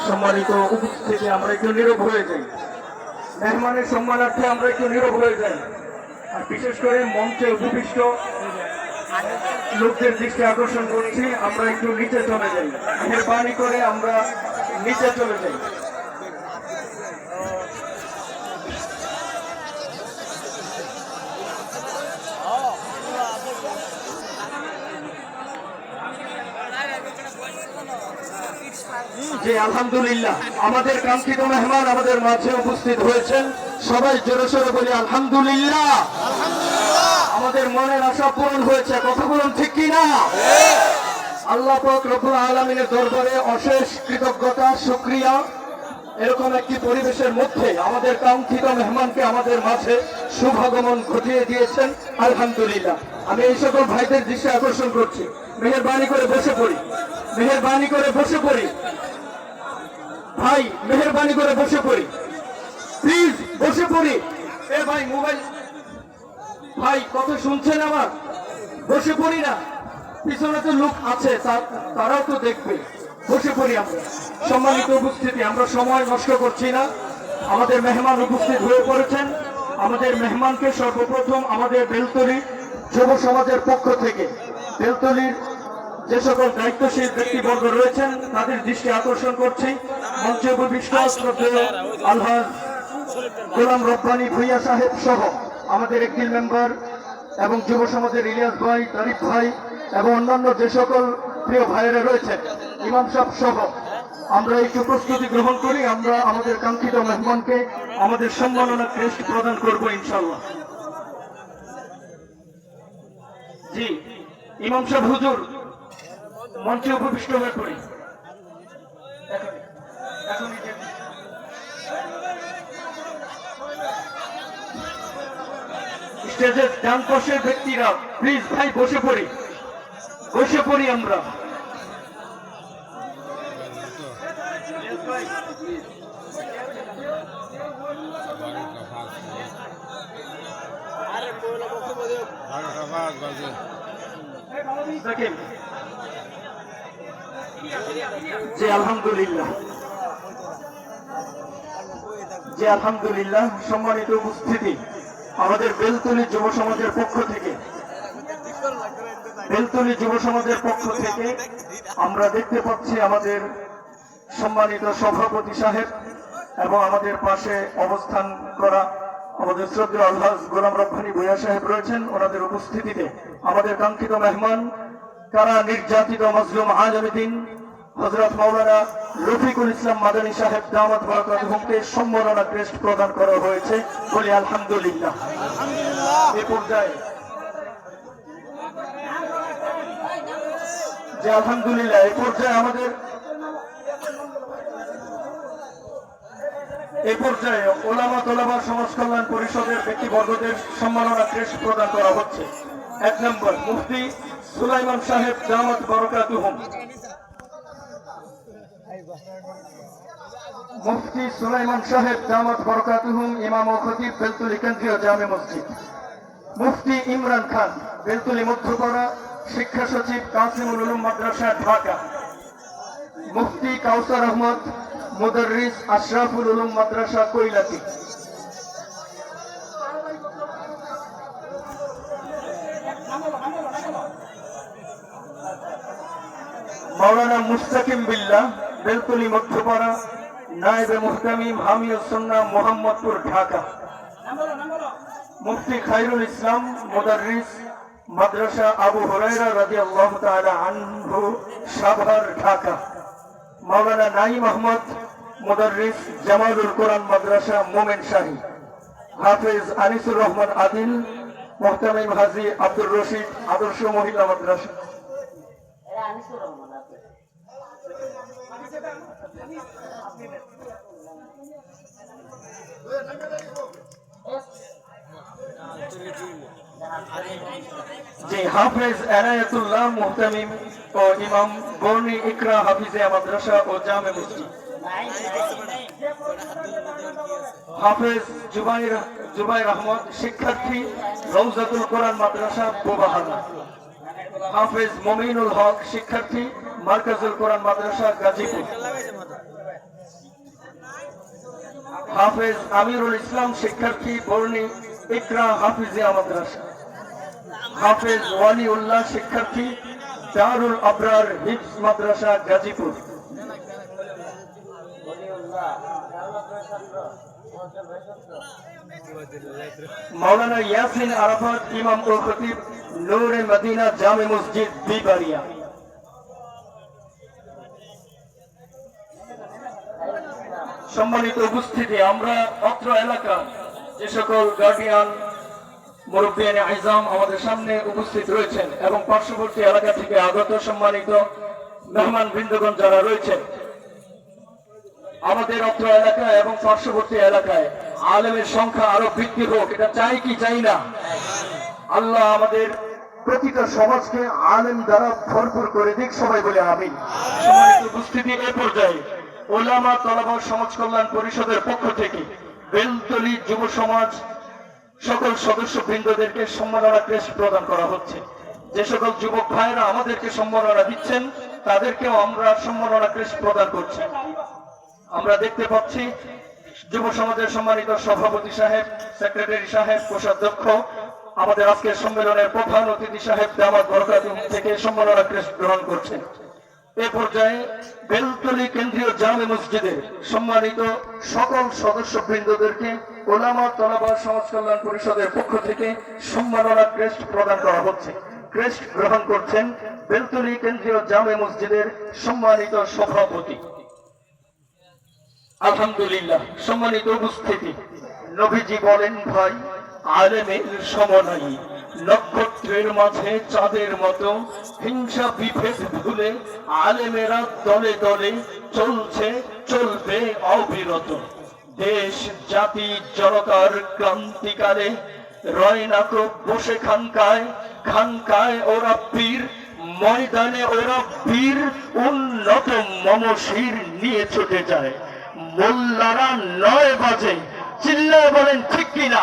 সম্মানিত উপস্থিতি আমরা একটু নীরব হয়ে যাই। মেহমানের সম্মানার্থে আমরা একটু নীরব হয়ে যাই। আর বিশেষ করে মঞ্চে উপবিষ্ট লোকদের দৃষ্টি আকর্ষণ করছি, আমরা একটু নিচে চলে যাই। মেহরবানি করে আমরা নিচে চলে যাই। যে আলহামদুলিল্লাহ, আমাদের কাঙ্ক্ষিত মেহমান আমাদের মাঝে উপস্থিত হয়েছেন। সবাই জোরে সোরে বলি আলহামদুলিল্লাহ। আমাদের মনের আশা পূরণ হয়েছে, কথা বলুন ঠিক কিনা? আল্লাহ পাক রব্বুল আলামিনের দরবারে অশেষ কৃতজ্ঞতা, শুকরিয়া। এরকম একটি পরিবেশের মধ্যে আমাদের কাঙ্ক্ষিত মেহমানকে আমাদের মাঝে শুভাগমন ঘটিয়ে দিয়েছেন, আলহামদুলিল্লাহ। আমি এই সকল ভাইদের দৃষ্টি আকর্ষণ করছি, মেহেরবানি করে বসে পড়ি, মেহেরবানি করে বসে পড়ি ভাই, মেহেরবানি করে বসে পড়ি, প্লিজ বসে পড়ি। এ ভাই মোবাইল ভাই, কথা শুনছেন আমার? বসে পড়ি না, পিছনে তো লোক আছে, তারাও তো দেখবে। বসে পড়ি আমরা। সম্মানিত উপস্থিতি, আমরা সময় নষ্ট করছি না, আমাদের মেহমান উপস্থিত হয়ে পড়েছেন। আমাদের মেহমানকে সর্বপ্রথম আমাদের বেলতলী যুব সমাজের পক্ষ থেকে, বেলতলীর যে সকল দায়িত্বশীল ব্যক্তিবর্গ রয়েছেন তাদের দৃষ্টি আকর্ষণ করছি। মঞ্চে উপবিষ্ট আলহাজ গোলাম রব্বানী ভুইয়া সাহেব সহ আমাদের একটি মেম্বার এবং যুব সমাজের ইলিয়াস ভাই, তারিফ ভাই এবং অন্যান্য যে সকল প্রিয় ভাইয়েরা রয়েছেন, ইমাম সাহেব সহ আমরা একটু প্রস্তুতি গ্রহণ করি। আমরা আমাদের কাঙ্ক্ষিত মেহমানকে আমাদের সম্মাননা ক্রেস্ট প্রদান করব ইনশাআল্লাহ। জি, ইমাম সাহেব হুজুর মঞ্চে উপবিষ্ট হয়ে পড়ি। স্টেজের ডান পাশের ব্যক্তিরা প্লিজ ভাই বসে পড়ি, বসে পড়ি আমরা। জি আলহামদুলিল্লাহ, জি আলহামদুলিল্লাহ। সম্মানিত উপস্থিতি, আমাদের বেলতলী যুব সমাজের পক্ষ থেকে, বেলতলী যুব সমাজের পক্ষ থেকে আমরা দেখতে পাচ্ছি আমাদের সম্মানিত সভাপতি সাহেব এবং আমাদের পাশে অবস্থান করা আমাদের শ্রদ্ধেয় আলহাজ গোলাম রব্বানী ভুইয়া সাহেব রয়েছেন। ওনাদের উপস্থিতিতে আমাদের কাঙ্ক্ষিত মেহমান, কারা নির্যাতিত মাজলুম আলমদ্দিন হযরত মাওলানা রফিকুল ইসলাম মাদানী সাহেব দাওয়াত বরকাতুহুমকে সম্মাননা ক্রেস্ট প্রদান করা হয়েছে। বলি আলহামদুলিল্লাহ। এই পর্যায়ে যে আলহামদুলিল্লাহ, এই পর্যায়ে আমাদের এই পর্যায়ে ওলামা তোলাবা সমাজ কল্যাণ পরিষদের ব্যক্তিবর্গদের সম্মাননা ক্রেস্ট প্রদান করা হচ্ছে। 1 নম্বর মুফতি সুলাইমান সাহেব দাওয়াত বরকাতুহুম, মুফতি সুলাইমান সাহেব দাওয়াত বরকাতুহুম, ইমাম ও খতিব বেলতলী কেন্দ্রীয় জামে মসজিদ। মুফতি ইমরান খান, বেলতলী মধ্যপাড়া শিক্ষা সচিব কাসিমুল উলুম মাদ্রাসা ঢাকা। মুফতি কাউসার আহমদ মুদাররিস আশরাফুল উলুম মাদ্রাসা কৈলাতি। মাওলানা মুস্তাকিম বিল্লাহ, বেলতলী মধ্যপাড়া নায়েবে মুহতামিম হামিউস সুন্নাহ মোহাম্মদপুর ঢাকা। মুফতি খায়রুল ইসলাম মুদাররিস মাদ্রাসা আবু হুরায়রা রাদিয়াল্লাহু তাআলা আনহু সাভার ঢাকা। মাওলানা নাঈম আহমদ মুদাররিস জামালুল কোরআন মাদ্রাসা মোমেন শাহী। হাফেজ আনিসুর রহমান আদিল মুহতামিম হাজী আব্দুর রশিদ আদর্শ মহিলা মাদ্রাসা। জি হাফেজ এনায়েতুল্লাহ মুহতামিম ও ইমাম বর্ণি ইকরা হাফিজিয়া মাদ্রাসা ও জামে মসজিদ। হাফেজ জুবাইর আহমদ শিক্ষার্থী রওজাতুল কোরআন মাদ্রাসা বোবাহানা। হাফেজ মমিনুল হক শিক্ষার্থী মার্কাজুল কোরআন মাদ্রাসা গাজীপুর। হাফেজ আমিরুল ইসলাম শিক্ষার্থী বর্ণি ইকরা হাফিজিয়া মাদ্রাসা, হাফেজ ওয়ালিউল্লাহ শিক্ষার্থী দারুল আবরার হিফজ মাদ্রাসা গাজীপুর, মাওলানা ইয়াসিন আরাফাত ইমাম ও খতিব নূরে মদিনা জামে মসজিদ বিবাড়িয়া। সম্মানিত উপস্থিতি, আমরা অত্র এলাকা যে সকল গার্ডিয়ান মুরব্বিয়ানে আইজাম আমাদের সামনে উপস্থিত রয়েছেন এবং পার্শ্ববর্তী এলাকা থেকে আগত সম্মানিত মেহমান বৃন্দগণ যারা রয়েছেন, আমাদের অত্র এলাকায় এবং পার্শ্ববর্তী এলাকায় আলেমের সংখ্যা আরো বৃদ্ধি হোক, এটা চাই কি চাই না? আল্লাহ আমাদের প্রতিটা সমাজকে আলেম দ্বারা ভরপুর করে দিক, সবাই বলে আমিন। সম্মানিত উপস্থিতি, এ পর্যায়ে ওলামা তলাবা সমাজ কল্যাণ পরিষদের পক্ষ থেকে বেলতলী যুব সমাজ সকল সদস্য বৃন্দদেরকে সম্মাননা ক্রেস্ট প্রদান করা হচ্ছে। যে সকল যুবক ভাইরা আমাদেরকে সম্মাননা দিচ্ছেন তাদেরকেও আমরা সম্মাননা ক্রেস্ট প্রদান করছি। আমরা দেখতে পাচ্ছি যুব সমাজের সম্মানিত সভাপতি সাহেব, সেক্রেটারি সাহেব, কোষাধ্যক্ষ আমাদের আজকের সম্মেলনের প্রধান অতিথি সাহেব দামাত বরকাতুহ থেকে সম্মাননা ক্রেস্ট গ্রহণ করছেন। এ পর্যায়ে বেলতলী কেন্দ্রীয় জামে মসজিদের সম্মানিত সকল সদস্য বৃন্দদেরকে ওলামা তলাবা সমাজ কল্যাণ পরিষদের পক্ষ থেকে সম্মাননা ক্রেস্ট প্রদান করা হচ্ছে। ক্রেস্ট গ্রহণ করছেন বেলতলী কেন্দ্রীয় জামে মসজিদের সম্মানিত সভাপতি। আলহামদুলিল্লাহ। সম্মানিত উপস্থিতি, নবীজি বলেন, ভাই আলেমের সমনাই নক্ষত্রের মাঝে চাঁদের মতো, হিংসা বিভেদ ভুলে আলেমেরা দলে দলে চলছে চলবে অবিরত। দেশ জাতি জনতার ক্রান্তিকালে রয় নাকো বসে খানকায়, খানকায় ওরা পীর, ময়দানে ওরা বীর, উন্নত মমশির নিয়ে ছুটে যায়। মোল্লারা 9 বাজে, চিল্লায় বলেন ঠিক কিনা?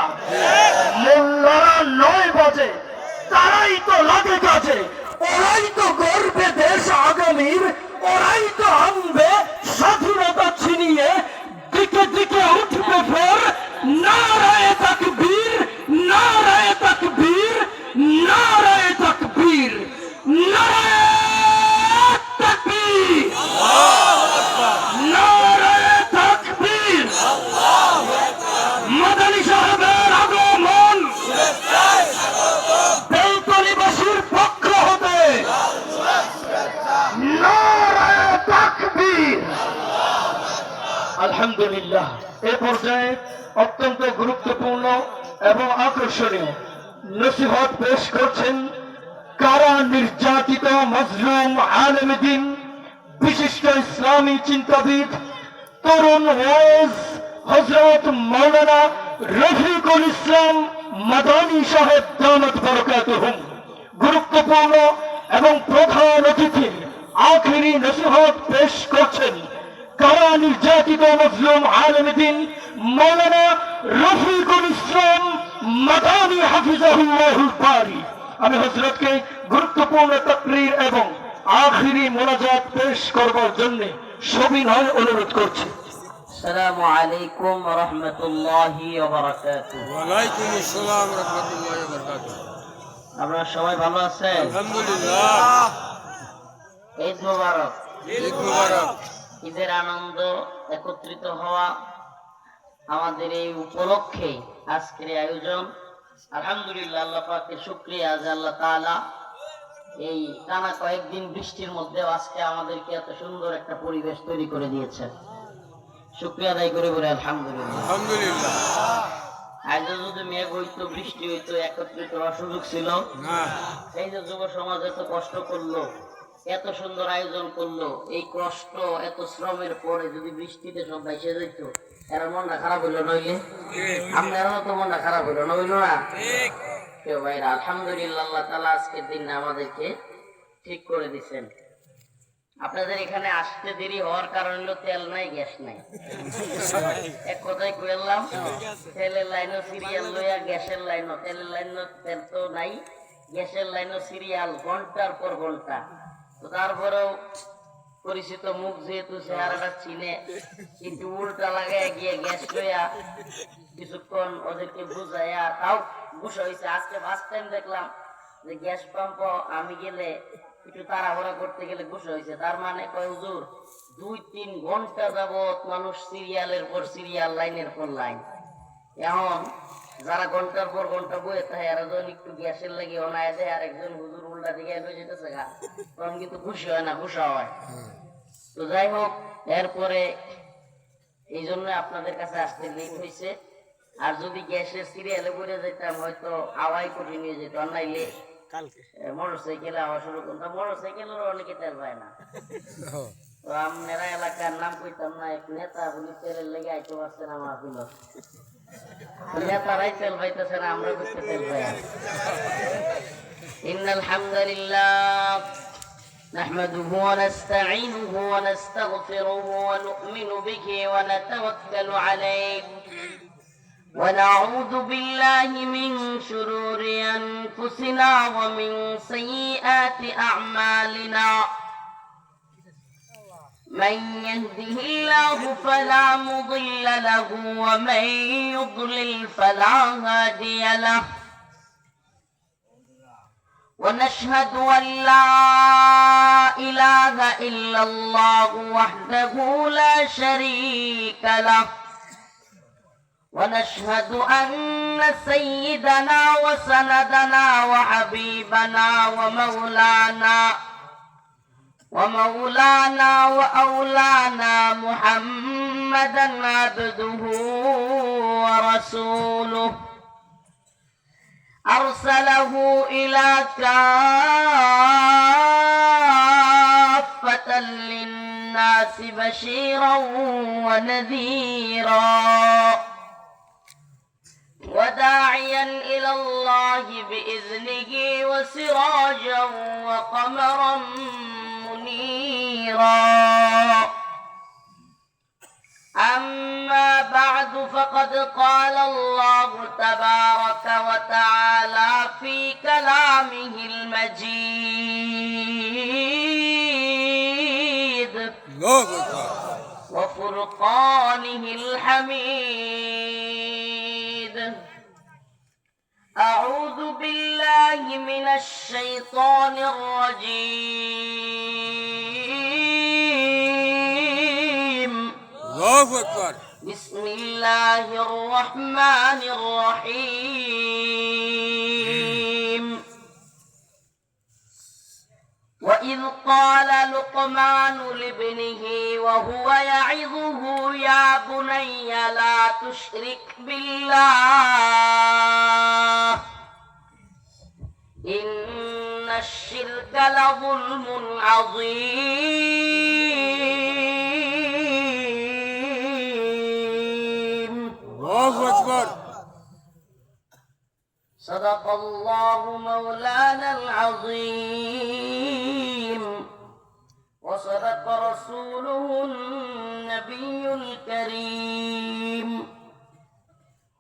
মোল্লারা 9 বাজে, তারাই তো লাগে কাজে, ওরাই তো গর্বে দেশ আগামীর, ওরাই তো আনবে স্বাধীনতা ছিনিয়ে, দিকে দিকে উঠবে ফের নারায়ে তাকবীর, নারায়ে তাকবীর, নারায়ে তাকবীর, নারায়ে তাকবীর, নারায়ে তাকবীর। মাদানী সাহেবের আগমন বেলতলীবাসীর পক্ষ হতে নারায়ে তাকবীর। আলহামদুলিল্লাহ। এ পর্যায়ে অত্যন্ত গুরুত্বপূর্ণ এবং আকর্ষণীয় নসিহত পেশ করছেন কারা নির্যাতিত মজলুম আলেম দ্বীন, বিশিষ্ট ইসলামী চিন্তাবিদ, তরুণ ওয়াইজ হযরত মাওলানা রফিকুল ইসলাম মাদানী সাহেব দামাত বরকাতুহুম। গুরুত্বপূর্ণ এবং প্রধান অতিথি আখেরি নসিহত পেশ করছেন কারা নির্যাতিত মজলুম আলেম দ্বীন মাওলানা রফিকুল ইসলাম মাদানী হাফিজাহুল্লাহুল বারি। আমি হযরতকে গুরুত্বপূর্ণ তাকরীর এবং আখেরি মোনাজাত পেশ করবার জন্য সবিনয় অনুরোধ করছি। আসসালামু আলাইকুম ওয়া রাহমাতুল্লাহি ওয়া বারাকাতুহু। ওয়া আলাইকুম আসসালাম ওয়া রাহমাতুল্লাহি ওয়া বারাকাতুহু। আপনারা সবাই ভালো আছেন? আলহামদুলিল্লাহ। ঈদ মোবারক। ঈদ মোবারক। ঈদের আনন্দ, একত্রিত হওয়া, আমাদের এই উপলক্ষে আজকের আয়োজন। আলহামদুলিল্লাহ, আল্লাহ পাকের শুকরিয়া যে আল্লাহ তাআলা এই টানা কয়েকদিন বৃষ্টির মধ্যে আজকে আমাদেরকে এত সুন্দর একটা পরিবেশ তৈরি করে দিয়েছেন। শুকরিয়া আদায় করে বলে আলহামদুলিল্লাহ। আলহামদুলিল্লাহ। আজ যদি মেঘ হইতো, বৃষ্টি হইতো, একত্রিত হওয়ার সুযোগ ছিল না। এই যে যুব সমাজ এত কষ্ট করলো, এত সুন্দর আয়োজন করলো, এই কষ্ট এত শ্রমের পরে যদি বৃষ্টিতে সব ভাইসে যেত, এরা মনটা খারাপ হইলো নইলে? আপনারও তো মনটা খারাপ হইলো নইল না? কেউ ভাইরা আলহামদুলিল্লাহ, আল্লাহ তাআলা আজকের দিন আমাদেরকে ঠিক করে দিচ্ছেন। আপনাদের এখানে আসতে দেরি হওয়ার কারণ হলো তেল নাই, গ্যাস নাই। এক কথায় কইলাম, তেলের লাইনও সিরিয়াল লইয়া, গ্যাসের লাইনও, তেলের লাইনও তেল তো নাই, গ্যাসের লাইনও সিরিয়াল ঘন্টার পর ঘন্টা। তো তারপরেও পরিচিত মুখ যেহেতু চেহারাটা চিনে, কিন্তু উল্টা লাগায় গিয়ে গ্যাস লইয়া কিছুক্ষণ ওদেরকে বুঝাইয়া তাও বসে হয়েছে। আজকে ফার্স্ট টাইম দেখলাম যে গ্যাস পাম্প আমি গেলে একটু তাড়াহুড়া করতে গেলে বসে হয়েছে। তার মানে কয় হুজুর 2-3 ঘন্টা যাবত মানুষ সিরিয়ালের পর সিরিয়াল, লাইনের পর লাইন। এখন যারা ঘন্টার পর ঘন্টা বয়ে থাকে এরা যখন একটু গ্যাসের লাগে অনায় দেয় আর একজন হুজুর উল্টা দিকে এসে যেতেছে গা, তখন কিন্তু খুশি হয় না, খুশা হয়। তো যাই হোক, এরপরে এই জন্য আপনাদের কাছে আসতে লেট হয়েছে। আর যদি গ্যাসের সিরিয়ালে পড়ে যেতাম হয়তো আওয়াই কঠিন হয়ে যেত, আর নাইলে মোটর সাইকেলে আওয়া শুরু করতাম। মোটর সাইকেলেরও অনেকে তেল পায় না। তো আপনারা এলাকার নাম কইতাম না, এক নেতা বলি তেলের লেগে আইতে পারছে না মাহফিল, নেতারাই তেল পাইতেছে না, আমরা করতে তেল পাই। ইন্নাল হামদুলিল্লাহ نحمده ونستعينه ونستغفره ونؤمن به ونتوكل عليه ونعوذ بالله من شرور أنفسنا ومن سيئات أعمالنا من يهده الله فلا مضل له ومن يضلل فلا هادي له ونشهد أن لا إله إلا الله وحده لا شريك له ونشهد أن سيدنا وسندنا وحبيبنا ومولانا وأولانا محمدا عبده ورسوله أرسله إلى كافة للناس بشيرا ونذيرا وداعيا إلى الله بإذنه وسراجا وقمرا منيرا. أما بعد فقد قال الله تبارك وتعالى في كلامه المجيد وفرقانه الحميد. أعوذ بالله من الشيطان الرجيم. الله أكبر. بسم الله الرحمن الرحيم. وإذ قال لقمان لابنه وهو يعظه يا بني لا تشرك بالله إن الشرك لظلم عظيم. الله أكبر. صدق الله مولانا العظيم وصدق رسوله النبي الكريم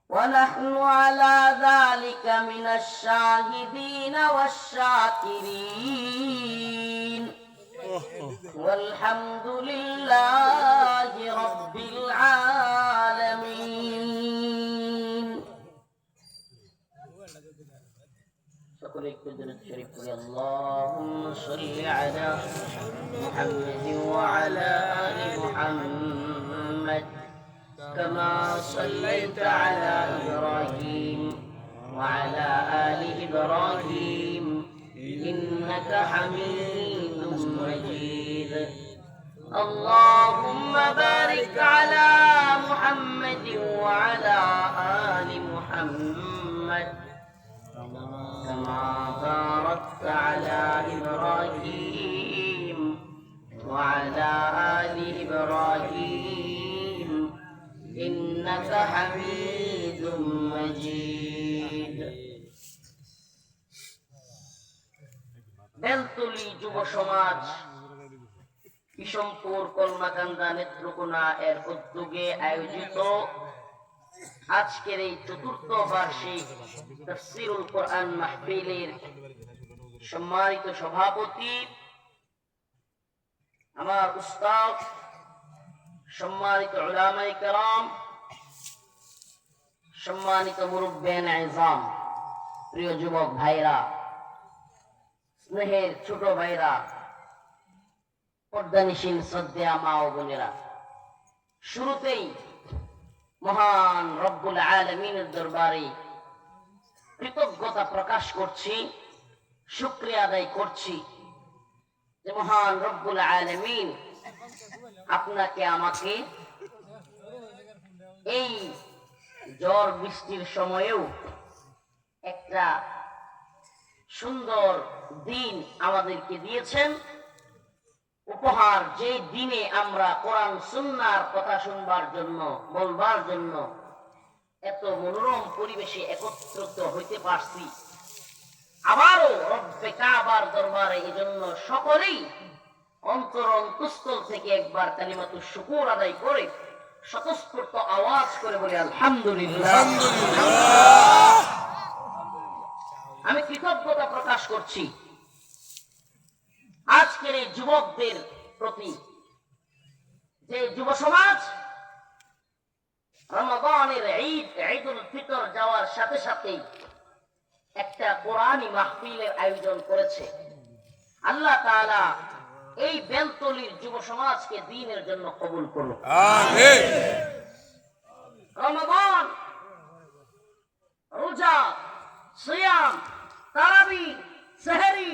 ونحن على ذلك من الشاهدين والشاكرين والحمد لله رب العالمين. اللهم صل على محمد وعلى آل محمد كما صليت على إبراهيم وعلى آل إبراهيم إنك حميد مجيد. اللهم بارك على محمد وعلى آل محمد كما باركت على إبراهيم وعلى آل إبراهيم إنك حميد مجيد. বেলতলি যুব সমাজ কিশোরপুর কলমাকান্দা নেত্রকোনা এর উদ্যোগে আয়োজিত আজকের এই চতুর্থ বার্ষিক তাফসীরুল কোরআন মাহফিলের সম্মানিত সভাপতি আমার উস্তাদ, সম্মানিত উলামায়ে কেরাম, সম্মানিত মুরব্বিয়ান ইজাম, প্রিয় যুবক ভাইরা, স্নেহের ছোট ভাইরা, পর্দানিশীল শ্রদ্ধেয়া মা ও বোনেরা, শুরুতেই মহান রব্বুল আলামিনের দরবারে কৃতজ্ঞতা প্রকাশ করছি, শুকরিয়া আদায় করছি যে মহান রব্বুল আলামিন আপনাকে আমাকে এই ঝড় বৃষ্টির সময়েও একটা সুন্দর দিন আমাদেরকে দিয়েছেন উপহার, যে দিনে আমরা কোরআন সুন্নাহর কথা শুনবার জন্য, বলবার জন্য এত মনোরম পরিবেশে একত্রিত হইতে পারছি। আবারও রব্বে কাবার দরবারে এজন্য সকলেই অন্তরস্থল থেকে একবার কালিমাতুশ শুকর আদায় করে স্বতঃস্ফূর্ত আওয়াজ করে বলি আলহামদুলিল্লাহ। আমি কৃতজ্ঞতা প্রকাশ করছি আজকের এই যুবকদের প্রতি, যে যুব সমাজ রমাদানের ঈদুল ফিতর যাওয়ার সাথে সাথেই একটা কোরআনী মাহফিলের আয়োজন করেছে। আল্লাহ তাআলা এই বেলতলির যুব সমাজকে দ্বীনের জন্য কবুল করুন, আমিন। রমাদান, রোজা, সিয়াম, তারাবি, সেহরি,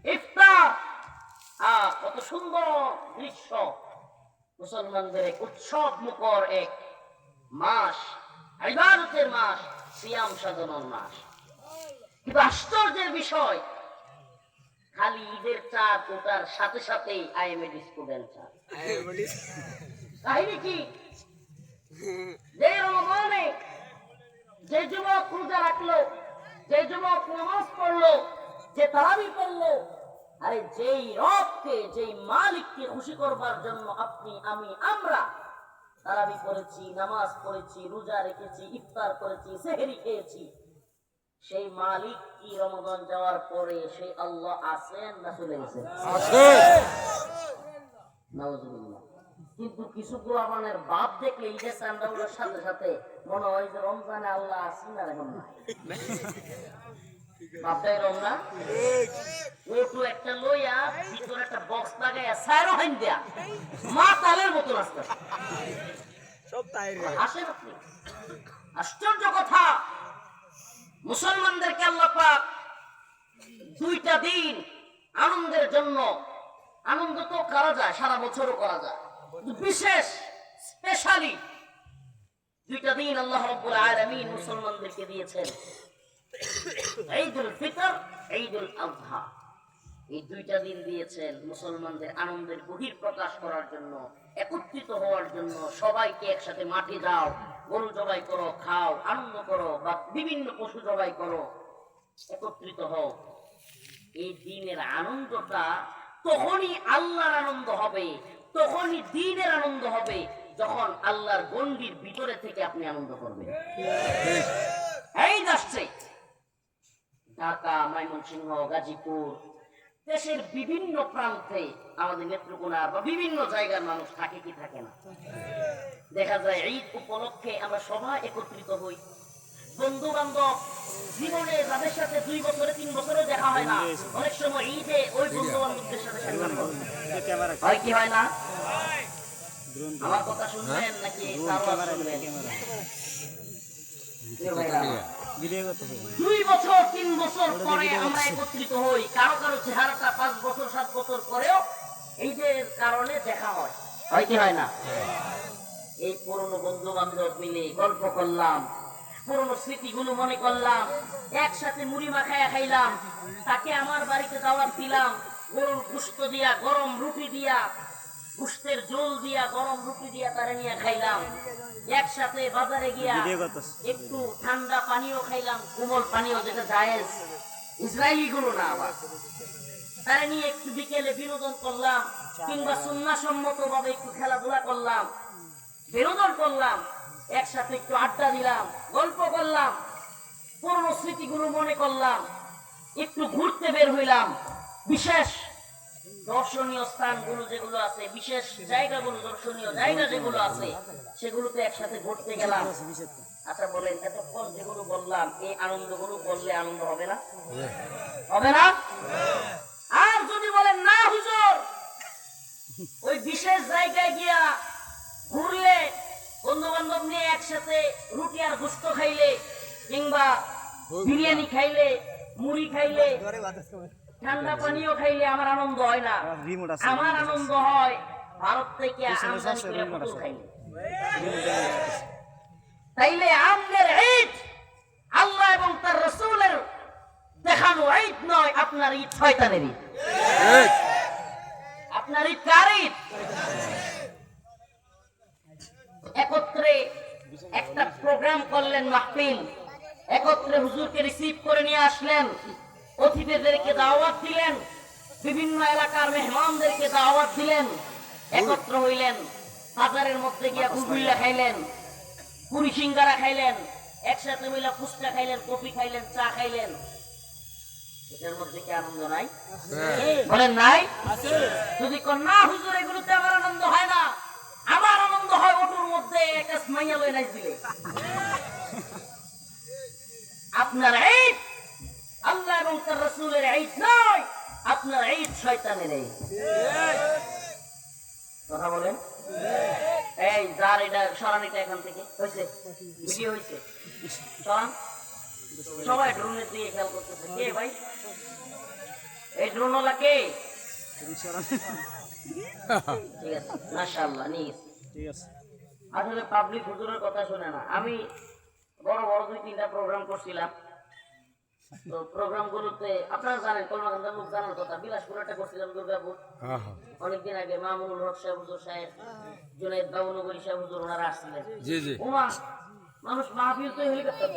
ইফতার, কত সুন্দর দৃশ্য, মুসলমানদের এক উৎসব মুখর এক মাস, ইবাদতের মাস, সিয়াম সাধনার মাস। কিন্তু আশ্চর্যের বিষয়, খালি ঈদের চাঁদ ওঠার সাথে সাথেই আইএমএড স্টুডেন্ট চাঁদ। কাহিনী কি? যে রমজানে যে যুবক রোজা রাখলো, যে যুবক নামাজ পড়লো, যে তারাবি পড়লো, আরে যেই রবকে, যেই মালিককে খুশি করবার জন্য আপনি, আমি, আমরা তারাবি পড়েছি, নামাজ পড়েছি, রোজা রেখেছি, ইফতার করেছি, সেহরি খেয়েছি, সেই মালিক কি রমজান যাওয়ার পরে সেই আল্লাহ আছেন না চলে গেছেন? নাউজুবিল্লাহ। কিন্তু কিছু গোলামানের বাপ দেখলে ঈদের চাঁদা ওঠার সাথে সাথে মনে হয় যে রমজানে আল্লাহ আছেন না এখন না। বাপটাই রম না, ওটু একটা লইয়া ভিতরে একটা বক্স লাগাইয়া সাইরো হাইন দেয়া মা তালের মতো রাস্তা সব তাই আসেন আপনি। আশ্চর্য কথা, মুসলমানদেরকে আল্লাহ পাক দুইটা দিন আনন্দের জন্য, আনন্দ তো করা যায়, সারা বছরও করা যায়, বিশেষ স্পেশালি দুইটা দিন আল্লাহ রাব্বুল আলামিন মুসলমানদেরকে দিয়েছেন, ঈদুল ফিতর, ঈদুল আযহা। এই দুইটা দিন দিয়েছেন মুসলমানদের আনন্দের বহির প্রকাশ করার জন্য, একত্রিত হওয়ার জন্য। সবাইকে একসাথে মাঠে যাও, গরু জবাই করো, খাও, আনন্দ করো, বা বিভিন্ন পশু জবাই করো, একত্রিত হও। এই দিনের আনন্দটা তখনই আল্লাহর আনন্দ হবে, তখনই দিনের আনন্দ হবে, যখন আল্লাহর গণ্ডির ভিতরে থেকে আপনি আনন্দ করবেন। এই আসছে ঢাকা, ময়মনসিংহ, গাজীপুর, দেশের বিভিন্ন প্রান্তে আমাদের নেত্রকোনা বা বিভিন্ন জায়গার মানুষ থাকে কি থাকে না, দেখা যায় ঈদ উপলক্ষে আমরা সবাই একত্রিত হই। বন্ধু বান্ধব জীবনে যাদের সাথে 2 বছরে 3 বছরে দেখা হয় না, অনেক সময় ঈদে ওই বন্ধু বান্ধবদের সাথে সাক্ষাৎ হয় কি হয় না? আমার কথা শুনবেন নাকি তারও শুনবেন? 2 বছর 3 বছর পরে আমরা একত্রিত হই, কারো কারো চেহারাটা 5 বছর 7 বছর পরেও ঈদের কারণে দেখা হয়, হয় কি হয় না? এই পুরনো বন্ধু বান্ধব মিলে গল্প করলাম, পুরনো স্মৃতিগুলো মনে করলাম, একসাথে মুড়ি মাখায়া খাইলাম, তাকে আমার বাড়িতে দাওয়াত দিলাম, গরুর গোশত দিয়া, গরম রুটি দিয়া, গোশতের ঝোল দিয়া, গরম রুটি দিয়া তারে নিয়ে খাইলাম। একসাথে বাজারে গিয়া একটু ঠান্ডা পানিও খাইলাম, কোমল পানিও, যেটা জায়েজ, ইসরায়েলি গুলো না, আবার তারে নিয়ে একটু বিকেলে বিনোদন করলাম, কিংবা সুন্নাহসম্মত ভাবে একটু খেলাধুলা করলাম, বিনোদন করলাম, একসাথে একটু আড্ডা দিলাম, গল্প করলাম, পুরনো স্মৃতিগুলো মনে করলাম, একটু ঘুরতে বের হইলাম। বিশেষ দর্শনীয় স্থানগুলো যেগুলো আছে, বিশেষ জায়গাগুলো, দর্শনীয় জায়গা যেগুলো আছে, সেগুলোতে একসাথে ঘুরতে গেলাম। আচ্ছা বলেন, এতক্ষণ যেগুলো বললাম, এই আনন্দগুলো বললে আনন্দ হবে না? হবে না? আর যদি বলেন না হুজুর, ওই বিশেষ জায়গায় গিয়া ঘুরলে, বন্ধু বান্ধব নিয়ে একসাথে রুটি আর গোস্ত খাইলে, কিংবা বিরিয়ানি খাইলে, মুড়ি খাইলে, ঠান্ডা পানীয় খাইলে আমার আনন্দ হয় না। আমার আনন্দ হয় ভারত থেকে আমদানি করে পুতুল খাইলে। তাইলে আমাদের ঈদ আল্লাহ এবং তার রাসূলের দেখানো ঈদ নয়, আপনার ঈদ শয়তানের ঈদ। আপনার ঈদ কার ঈদ? একত্রে একটা প্রোগ্রাম করলেন, মাহফিল, একত্রে হুজুরকে রিসিভ করে নিয়ে আসলেন, অতিথিদেরকে দাওয়াত দিলেন, বিভিন্ন এলাকার মেহমানদেরকে দাওয়াত দিলেন, একত্র হইলেন, বাজারের মধ্যে গিয়া গুলগুল্লা খাইলেন, পুরি সিঙ্গারা খাইলেন, একসাথে মিলে ফুচকা খাইলেন, কফি খাইলেন, চা খাইলেন। এটার মধ্যে কি আনন্দ নাই? বলেন নাই? যদি কোন না হুজুর এগুলোতে আমার আনন্দ হয় না, আমার আনন্দ হয় ওটুর মধ্যে একটা মাইয়া লয়ে নাচ দিলে। আপনার ঈদ আল্লাহ এবং তার রাসূলের ঈদ নয়, আপনার ঈদ শয়তানের ঈদ। কথা বলেন। এই যার এটা সরান, এটা এখান থেকে হয়েছে, ভিডিও হয়েছে, সরান। সবাই ড্রোনের দিকে খেয়াল করতেছে। কে ভাই এই ড্রোনওয়ালা? কে? ঠিক আছে, মাশাআল্লাহ, নিয়ে গেছে। আসলে পাবলিক হুজুরের কথা শুনে না। আমি বড় বড় 2-3টা প্রোগ্রাম করছিলাম। তো প্রোগ্রাম গুলোতে আপনারা জানেন, কলমাকান্দার লোক জানার কথা, বিলাসপুর একটা করছিলাম, দুর্গাপুর অনেকদিন আগে। মামুনুল হক সাহেব হুজুর সাহেব, জুনাইদ বাবুনগরী সাহেব হুজুর, ওনারা আসছিলেন। ওমা, মানুষ মাহফিল তো হেলিকপ্টার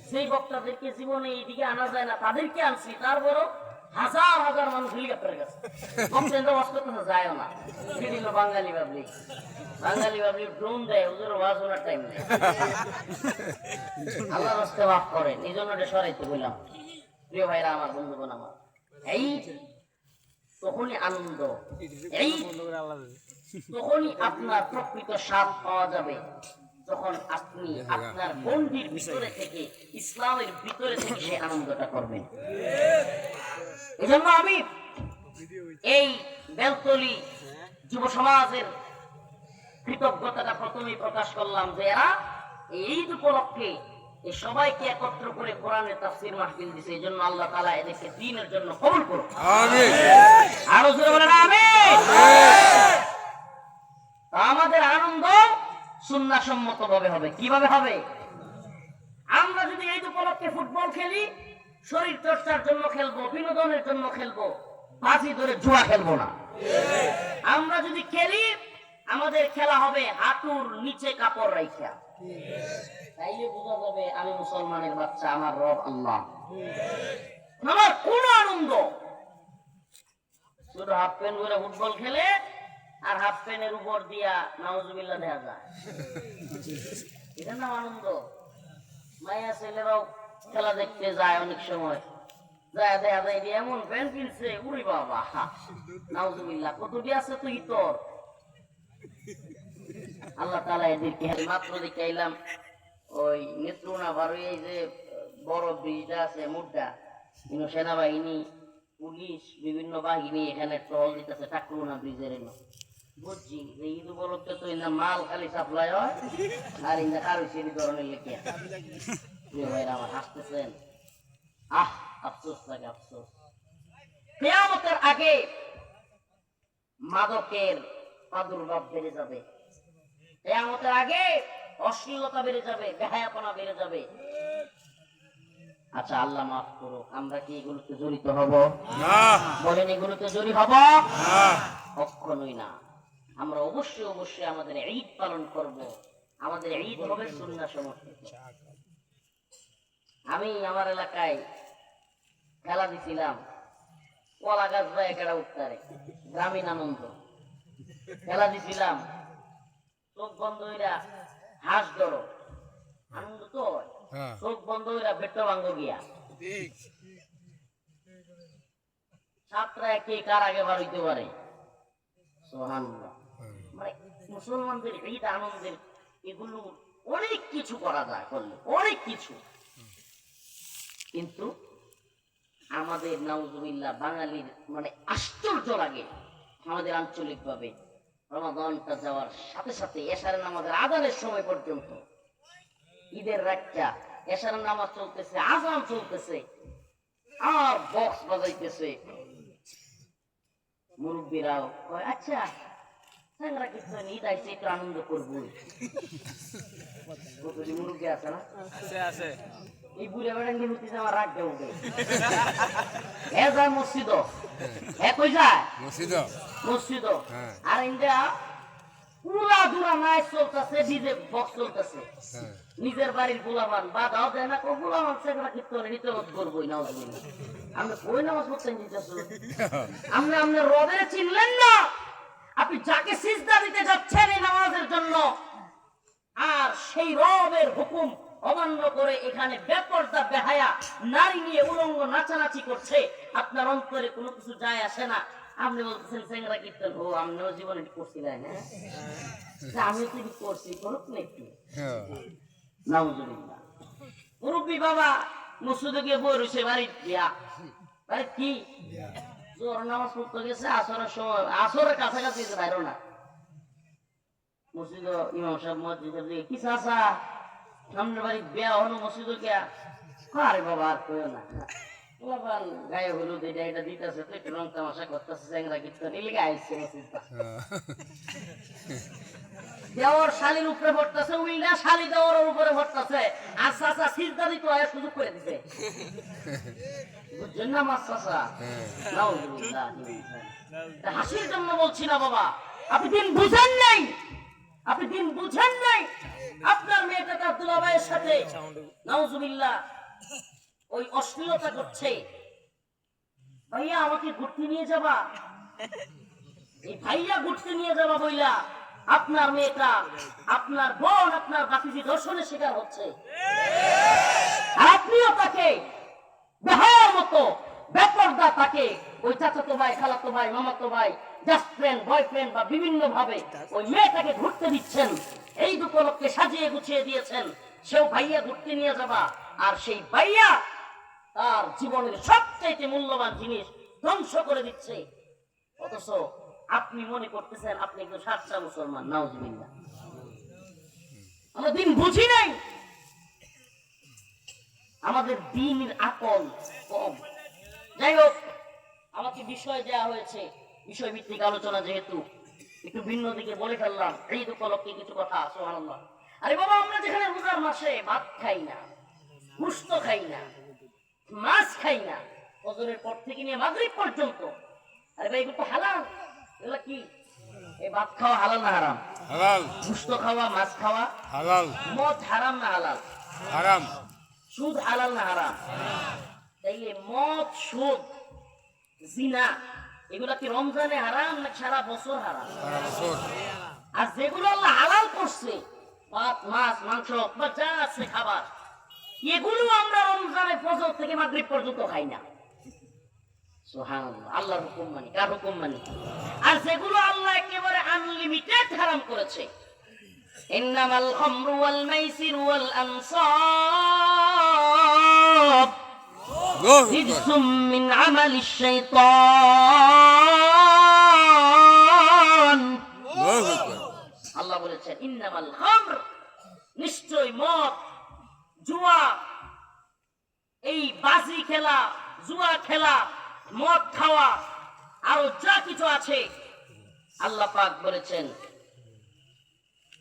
সেই বক্তাদেরকে জীবনে এইদিকে আনা যায় না, তাদেরকে আনছি। তারপরও হাজার হাজার মানুষ হেলিকপ্টারের কাছে যায় না। বিভিন্ন বাঙালি পাবলিক ড্রোন দেয়, হুজুর ওয়াজ ওনার টাইম নেই। আল্লাহ রাস্তে মাফ করেন, এই জন্য এটা সরাইতে বললাম। প্রিয় ভাইরা আমার, বন্ধুগণ আমার, এই তখনই আনন্দ, এই তখনই আপনার প্রকৃত স্বাদ পাওয়া যাবে, যখন আপনি আপনার গণ্ডির ভিতরে থেকে, ইসলামের ভিতরে থেকে সেই আনন্দটা করবেন। এজন্য আমি এই বেলতলি যুব সমাজের কৃতজ্ঞতাটা প্রথমেই প্রকাশ করলাম, যে এরা এই ঈদ উপলক্ষে এই সবাইকে একত্র করে কোরআনের তাফসীর মাহফিল দিয়েছে। এই জন্য আল্লাহ তাআলা এদেরকে দ্বীনের জন্য কবুল করুন, আমিন। আরো জোরে বলেন আমিন। আমাদের আনন্দ সুন্নাহসম্মত ভাবে হবে। কিভাবে হবে? আমরা যদি এই উপলক্ষে ফুটবল খেলি, শরীর চর্চার জন্য খেলবো, বিনোদনের জন্য খেলবো, বাজি ধরে জুয়া খেলবো না। আমরা যদি খেলি, আমাদের খেলা হবে হাঁটুর নিচে কাপড় রাইখা। তাইলে বোঝা যাবে আমি মুসলমানের বাচ্চা, আমার রব আল্লাহ। আমার কোন আনন্দ শুধু হাফ প্যান্ট পরে ফুটবল খেলে আর হাফ প্যান্টের উপর দিয়া নাউজুবিল্লাহ দেখা যায়, এটা না আনন্দ। মাইয়া ছেলেরাও খেলা দেখতে যায়, অনেক সময় যায় দেখা যায় এমন প্যান্ট কিনছে, উরি বাবা, নাউজুবিল্লাহ, কতটি আছে তুই তোর। আল্লাহ তাআলা এদেরকে মাত্র দেখে এলাম, ওই নেত্রুনা বারো, এই যে বড় ব্রিজটা আছে মুড্ডা, সেনাবাহিনী, পুলিশ, বিভিন্ন বাহিনী এখানে টহল দিতেছে টাকরুনা ব্রিজের। বুঝছি যে ঈদ উপলক্ষে তো ইন্দা মাল খালি সাপ্লাই হয়, আর ইন্দা কারো সেই ধরনের লেখে আমার হাসতেছেন। আফসোস লাগে, আফসোস। কিয়ামতের আগে মাদকের প্রাদুর্ভাব বেড়ে যাবে, কিয়ামতের আগে অশ্লীলতা বেড়ে যাবে, বেহায়াপনা বেড়ে যাবে। আচ্ছা, আল্লাহ মাফ করো, আমরা কি এগুলোতে জড়িত হব? না। বলেন, এগুলোতে জড়িত হব না? কখনোই না। আমরা অবশ্যই অবশ্যই আমাদের ঈদ পালন করব, আমাদের ঈদ হবে সুন্নাহ সমর্থিত। আমি আমার এলাকায় খেলা দিছিলাম, কলা গাছ বা একেরা উত্তারে, গ্রামীণ আনন্দ খেলা দিছিলাম। চোখ বন্ধ হইরা হাঁস ধরো, আনন্দ তো। চোখ বন্ধ হইরা বেট্টা ভাঙ্গ গিয়া, সাতটা কে কার আগে বার হইতে পারে? সুবহানাল্লাহ। মানে মুসলমানদের ঈদ আনন্দের এগুলো অনেক কিছু করা যায়, করলে অনেক কিছু, কিন্তু আমাদের নাউজুবিল্লাহ বাঙালির মানে আশ্চর্য লাগে আমাদের আঞ্চলিক ভাবে রমাদানটা যাওয়ার সাথে সাথে এশারের নামাজের আজানের সময় পর্যন্ত ঈদের রাতটা এশারের নামাজ চলতেছে, আজান চলতেছে, আর বক্স বাজাইতেছে, মুরব্বীরাও কয় আচ্ছা স্যাংরা কিছু ঈদ আইছে একটু আনন্দ করবো। মুরব্বী আছে না, আছে এই বুড়ে বেড়াঙ্গি হইতেছে আমার রাগ দেবো এ যায় মসজিদ, এ কই যায় মসজিদ, আর ইন্ডিয়া পুরা দুরা নাই চলতেছে, ডিজে বক্স চলতেছে, নিজের বাড়ির গোলাবান বাধাও দেয় না, গোলাবান সেগুলা কিন্তু রিতবত করবোই না। আপনি কই নামাজ পড়তেন আপনি আপনার রবের চিনলেন না? আপনি যাকে সিজদা দিতে যাচ্ছেন এই নামাজের জন্য, আর সেই রবের হুকুম অমান্য করে এখানে বেপরদা বেহায়া নারী নিয়ে উলঙ্গ নাচানাচি করছে, আপনার অন্তরে কোনো কিছু যায় আসে না। আপনি বলতেছেন চেংরা কীর্তন, ও আপনিও জীবনে করছিলেন, হ্যাঁ আমিও তো করছি, করুক না একটু নাউজুবিল্লাহ। মুরব্বী বাবা মসজিদে গিয়ে বই রয়েছে, বাড়ি দিয়া বাড়ি কি জোর নামাজ পড়তে গেছে, আসরের সময় আসরের কাছাকাছি বাইরো না, মসজিদ ইমাম সাহেব মসজিদের দিকে কি চাচা সামনের বাড়ি বিয়া হলো মসজিদ গিয়া, আরে বাবা আর কইও না, গায়ে হলুদ এটা এটা দিতেছে তো একটু রং তামাশা করতেছে, চেংরা কীর্তন এলিগে আইসছে মসজিদটা। দেওয়ার শালির উপরে ভরতেছে, উইলা শালি দেওয়ার উপরে ভরতেছে, আর চাচা সিজদা দিতে হয় সুযোগ করে দিছে, বুঝছেন না মাস চাচা? নাউজুবিল্লাহ। হাসির জন্য বলছি না বাবা, আপনি দিন বুঝেন নাই, আপনি দিন বুঝেন নাই। আপনার মেয়েটা তার দুলাভাইয়ের সাথে নাউজুবিল্লাহ ওই অশ্লীলতা করছে, ভাইয়া আমাকে ঘুরতে নিয়ে যাবা, এই ভাইয়া ঘুরতে নিয়ে যাবা বইলা আপনার মেয়েটা, আপনার বোন, আপনার বাতিজি দর্শনের শিকার হচ্ছে, আর আপনিও তাকে বেহায়ার মতো বেপরদা তাকে ওই চাচাতো ভাই, খালাতো ভাই, মামাতো ভাই, জাস্ট ফ্রেন্ড, বয়ফ্রেন্ড বা বিভিন্ন ভাবে ওই মেয়েটাকে ঘুরতে দিচ্ছেন, এই দুটো লোককে সাজিয়ে গুছিয়ে দিয়েছেন, সেও ভাইয়া ঘুরতে নিয়ে যাবা, আর সেই ভাইয়া তার জীবনের সবচেয়ে মূল্যবান জিনিস ধ্বংস করে দিচ্ছে, অথচ আপনি মনে করতেছেন আপনি একজন সাচ্চা মুসলমান। নাউজুবিল্লাহ। আমরা দিন বুঝি নাই, আমাদের দ্বীনের আকল কম। যাই হোক, আমাকে বিষয় দেওয়া হয়েছে, বিষয় ভিত্তিক আলোচনা, যেহেতু একটু ভিন্ন দিকে বলে ফেললাম, ঈদ উপলক্ষে কিছু কথা। সুবহানাল্লাহ। আরে বাবা, আমরা যেখানে রোজার মাসে ভাত খাই না, গোশত খাই না, মাছ খাই না, ফজরের পর থেকে নিয়ে মাগরিব পর্যন্ত, আরে ভাই এগুলো তো হালাল, এগুলো কি? এই ভাত খাওয়া হালাল না হারাম? হালাল। গোশত খাওয়া, মাছ খাওয়া হালাল। মদ হারাম না হালাল? হারাম। সুদ হালাল না হারাম? তাইলে মদ, সুদ, জিনা এগুলা কি রমজানে হারাম না সারা বছর হারাম? সারা বছর। আর যেগুলো আল্লাহ হালাল করছে, ভাত, মাছ, মাংস বা যা আছে খাবার, এগুলো আমরা রমজানে ফজর থেকে মাগরিব পর্যন্ত খাই না। সুবহানাল্লাহ। আল্লাহর হুকুম মানি, কার হুকুম মানি? আর যেগুলো আল্লাহ একেবারে আনলিমিটেড হারাম করেছে, ইন্নামাল খামরু ওয়াল মাইসির ওয়াল আনসাব রিজসুম মিন আমালিশ শাইতান। আল্লাহ বলেছেন ইন্নামাল খামর, নিশ্চয় মদ, জুয়া, এই বাজি খেলা, জুয়া খেলা, মদ খাওয়া, আরো যা কিছু আছে, আল্লাহ পাক বলেছেন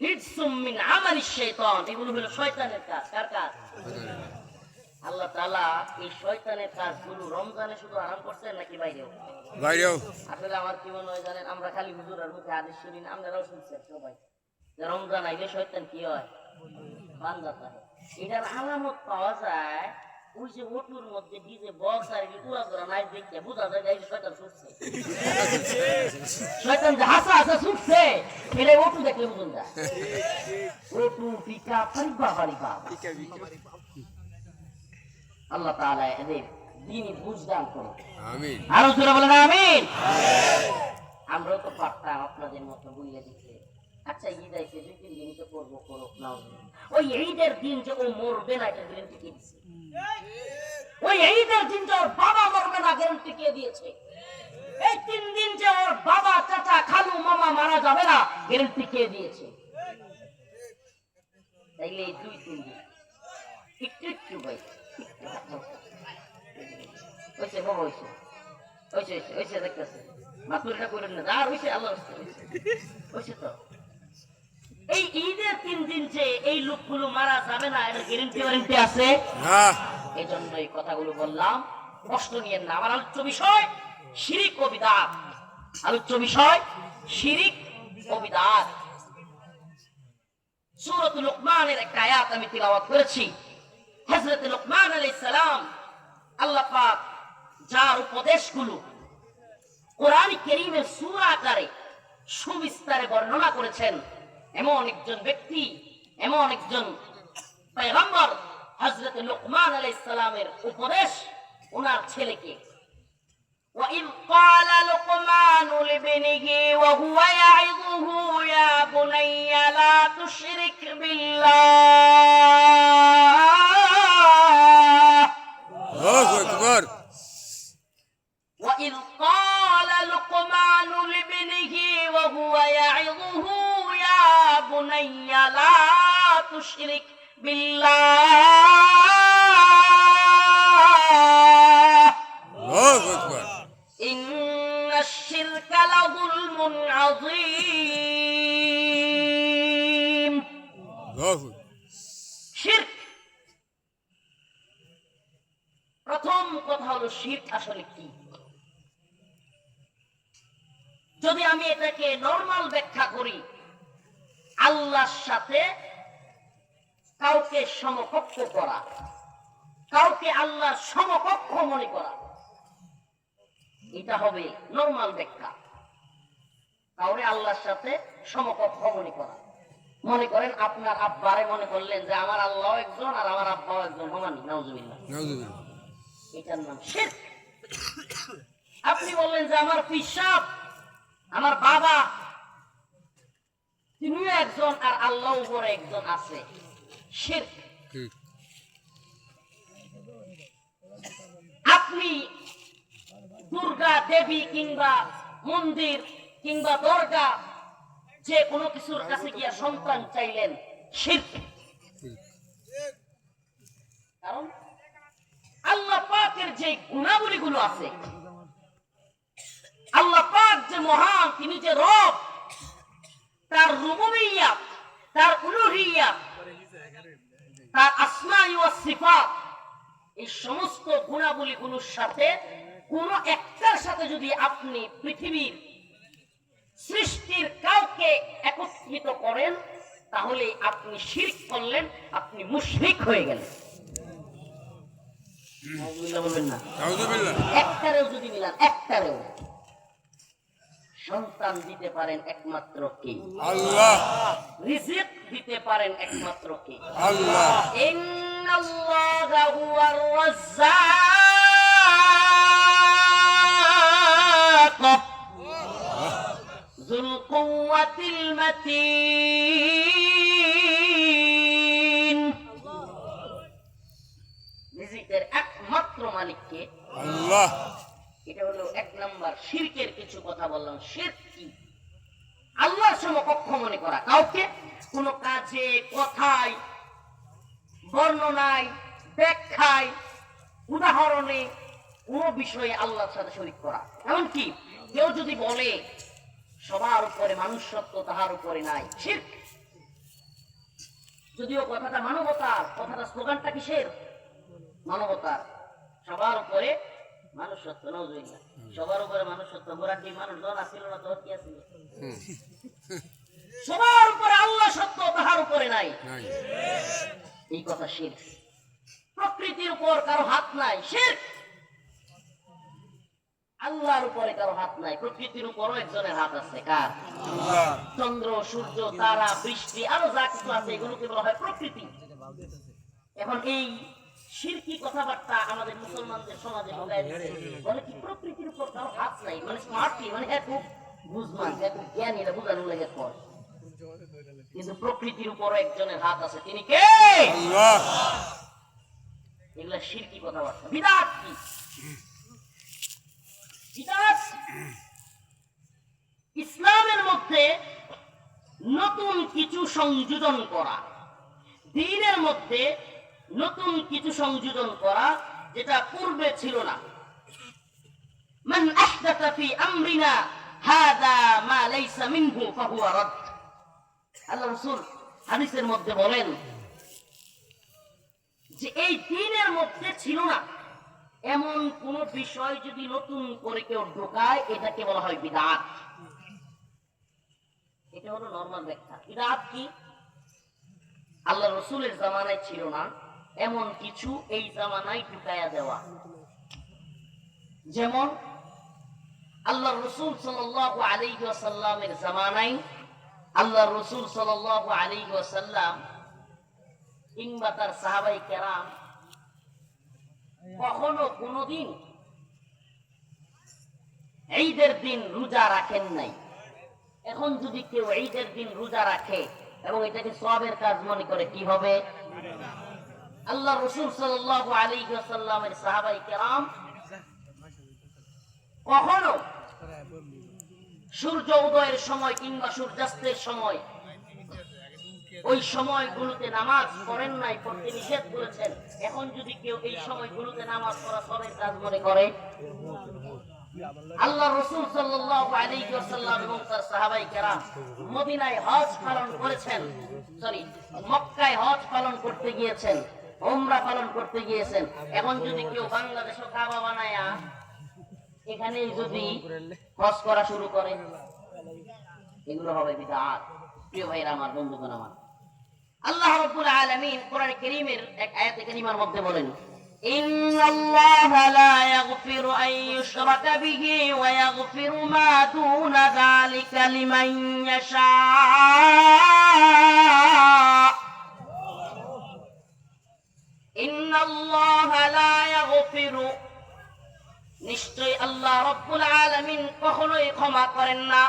রিজসুম মিন আমালিশ শাইতান, এগুলো হলো শয়তানের কাজ। কার কাজ? আল্লাহ তাআলা এই শয়তানের কাজগুলো রমজানে শুধু আরাম করছেন নাকি বাইরেও? বাইরেও। আসলে আমার কি মনে হয় জানেন, আমরা খালি হুজুরের মুখে হাদিস শুনি না, আপনারাও শুনছেন সবাই, যে রমজান আইলে শয়তান কি হয়? বান্দা থাকে। এটার আলামত পাওয়া যায় ওই যে ওটুর মধ্যে ডিজে বক্স আর উড়া ধরা নাইট দেখতে বোঝা যায় এই শয়তান ছুটছে, শয়তান যে হাসা হাসা ছুটছে, এটা ওটু দেখলে বুঝুন যায়। ওটু পিকা ফারিবা ফারিবা। আল্লাহ তাআলা এদের দিনই বুঝদান করুন। আমিন। আরো জোরে বলেন আমিন। আমরাও তো পারতাম আপনাদের মতো বুঝলে দিতে। আচ্ছা ঈদ আইছে 2-3 দিনই তো করবো, করুক না। ওই ঈদের দিন যে ও মরবে না এটা গ্যারান্টি কে দিয়েছে? ওই ঈদের দিন যে ওর বাবা মরবে না গ্যারান্টি কে দিয়েছে? এই 3 দিন যে ওর বাবা চাচা খালু মামা মারা যাবে না গ্যারান্টি কে দিয়েছে? তাইলে এই 2-3 দিন একটু ভাই হয়েছে বাবা হয়েছে হয়েছে হয়েছে দেখতেছে মাতুরিটা করেন না আর হয়েছে আল্লাহ হয়েছে তো। এই ঈদের 3 দিন যে এই লোকগুলো মারা যাবে না এর গ্যারান্টি আছে না। এই জন্য এই কথাগুলো বললাম। কষ্ট নিয়েন না। আমার আলোচ্য বিষয় শিরিক ও বিদআত। আলোচ্য বিষয় শিরিক ও বিদআত। সূরা লুকমানের একটা আয়াত আমি তিলাওয়াত করেছি। হযরত লুকমান আলাইহিস সালাম আল্লাহ পাক যার উপদেশগুলো কোরআন কারীমের সূরা আকারে সুবিস্তারে বর্ণনা করেছেন, এমন একজন ব্যক্তি, এমন একজন পয়গম্বর হযরত লুকমান আলাইহিস সালামের উপদেশ ওনার ছেলেকে। وَإِذْ قَالَ لُقْمَانُ لِابْنِهِ وَهُوَ يَعِظُهُ يَا بُنَيَّ لَا تُشْرِكْ بِاللَّهِ আল্লাহু আকবার। وَإِذْ قَالَ لُقْمَانُ لِابْنِهِ وَهُوَ يَعِظُهُ يَا بُنَيَّ لَا تُشْرِكْ بِاللَّهِ আল্লাহু আকবার। إِنَّ الشِّرْكَ لَظُلْمٌ عَظِيمٌ আল্লাহু শিরক। প্রথম কথা হলো শিরক আসলে কি? যদি আমি এটাকে নরমাল ব্যাখ্যা করি, আল্লাহর সাথে কাউকে সমকক্ষ করা, কাউকে আল্লাহর সমকক্ষ মনে করা, এটা হবে নরমাল ব্যাখ্যা। কাউরে আল্লাহর সাথে সমকক্ষ মনে করা। মনে করেন আপনার আব্বারে মনে করলেন যে আমার আল্লাহ একজন আর আমার আব্বাও একজন, সমানি, নাউজুবিল্লাহ। নাউজুবিল্লাহ। এটার নাম শিরক। আপনি বললেন যে আমার পিসাব, আমার বাবা তিনিও একজন আর আল্লাহ উপরে একজন আছে, শিরক। ঠিক। আপনি দুর্গা দেবী কিংবা মন্দির কিংবা দরগা যে কোনো কিছুর কাছে গিয়া সন্তান চাইলেন, শিরক। কারণ আল্লাহ পাকের যে গুণাবলীগুলো আছে, আল্লাহ পাক যে মহান, তিনি যে রব, তার রুবুবিয়্যাত, তার উলুহিয়্যাত, তার আসমা ওয়াস সিফাত, এই সমস্ত গুণাবলীগুলোর সাথে কোন একটার সাথে যদি আপনি পৃথিবীর সৃষ্টির কাউকে একত্রিত করেন, তাহলে আপনি শিরক করলেন, আপনি মুশরিক হয়ে গেলেন। বলবেন না নাউজুবিল্লাহ। একটারেও যদি মিলান, একটারেও সন্তান দিতে পারেন একমাত্র কে? আল্লাহ। রিজিক দিতে পারেন একমাত্র কে? আল্লাহ। ইন্নাল্লাহা হুয়ার রাজ্জাক যুল কুওয়াতিল মাতিন। রিজিকের একমাত্র মালিক কে? আল্লাহ। এটা হলো 1 নাম্বার। শিরকের কিছু কথা বললাম। শিরক কি? আল্লাহর সমকক্ষ মনে করা, কাউকে কোন কাজে, কথায়, বর্ণনায়, ব্যাখ্যায়, উদাহরণে, কোন বিষয়ে আল্লাহর সাথে শরীক করা। এমনকি কেউ যদি বলে সবার উপরে মানুষত্ব, তাহার উপরে নাই, শিরক। যদিও কথাটা মানবতার, কথাটা স্লোগানটা কিসের? মানবতার। সবার উপরে মানুষত্ব, নাউজুবিল্লাহ। সবার উপরে মানুষত্ব, মুরাড্ডি মানুষজন আসিল না, তোর কি আসিল? সবার উপরে আল্লাহ সত্য, তাহার উপরে নাই, নাই। এই কথা শিরক। প্রকৃতির উপর কারো হাত নাই, শিরক। আল্লাহর উপরে কারো হাত নাই, প্রকৃতির উপরও একজনের হাত আছে। কার? আল্লাহ। চন্দ্র, সূর্য, তারা, বৃষ্টি, আরো যা কিছু আছে এগুলোকে বলা হয় প্রকৃতি। এখন এই শিরকি কথাবার্তা আমাদের মুসলমানদের সমাজে ঢুকায় দিচ্ছে। বলে কি প্রকৃতির উপর কারো হাত নাই, মানে স্মার্টলি, মানে এত বুঝমান, এত জ্ঞানী, এটা বোঝানোর লেগে পড়ে। কিন্তু প্রকৃতির উপর একজনের হাত আছে, তিনি কে? আল্লাহ। এগুলা শিরকি কথাবার্তা। বিদআত কি? বিদআত ইসলামের মধ্যে নতুন কিছু সংযোজন করা, দ্বীনের মধ্যে নতুন কিছু সংযোজন করা যেটা পূর্বে ছিল না। মান আহদাথা ফি আমরিনা হাদা মা লাইসা মিনহু ফাহুয়া রাদ। আল্লাহ রাসূল হাদিসের মধ্যে বলেন যে এই দ্বীনের মধ্যে ছিল না এমন কোন বিষয় যদি নতুন করে কেউ ঢোকায়, এটাকে বলা হয় বিদআত। এটা হলো নরমাল ব্যাখ্যা। বিদআত কি? আল্লাহ রাসূলের জামানায় ছিল না এমন কিছু এই জামানায় ঢুকায়া দেওয়া। যেমন আল্লাহ রাসূল সাল্লাল্লাহু আলাইহি ওয়াসাল্লামের জামানায় আল্লাহ রাসূল সাল্লাল্লাহু আলাইহি ওয়াসাল্লাম কিংবা তার সাহাবায়ে কেরাম কখনো কোনোদিন ঈদের দিন রোজা রাখেন নাই। এখন যদি কেউ ঈদের দিন রোজা রাখে এবং এটাকে সওয়াবের কাজ মনে করে, কি হবে? আল্লাহ রাসূল সাল্লাল্লাহু আলাইহি ওয়াসাল্লামের সাহাবায়ে কেরাম কখনো সূর্য উদয়ের সময় কিংবা সূর্যাস্তের সময় ওই সময়গুলোতে নামাজ পড়েন নাই, পড়তে নিষেধ করেছেন। এখন যদি কেউ এই সময়গুলোতে নামাজ পড়া সবের কাজ মনে করে, আল্লাহ রাসূল সাল্লাল্লাহু আলাইহি ওয়াসাল্লাম এবং তার সাহাবায়ে কেরাম মদিনায় হজ পালন করেছেন, মক্কায় হজ পালন করতে গিয়েছেন, উমরা পালন করতে গিয়েছেন। এখন যদি কেউ বাংলাদেশে কাবা বানায়া এখানে যদি হজ করা শুরু করে, এগুলো হবে বিদআত। প্রিয় ভাইরা আমার, বন্ধুগণ আমার, আল্লাহ রাব্বুল আলামিন কোরআন কারীমের এক আয়াতে কারীমার মধ্যে বলেন, ইন্নাল্লাহা লা ইয়াগফিরু আন ইউশরাকা বিহি ওয়া ইয়াগফিরু মা দুনা যালিকা লিমান ইয়াশা। ইন্নাল্লাহা লা ইয়াগফিরু, নিশ্চয় আল্লাহ রাব্বুল আলামিন কখনোই ক্ষমা করেন না।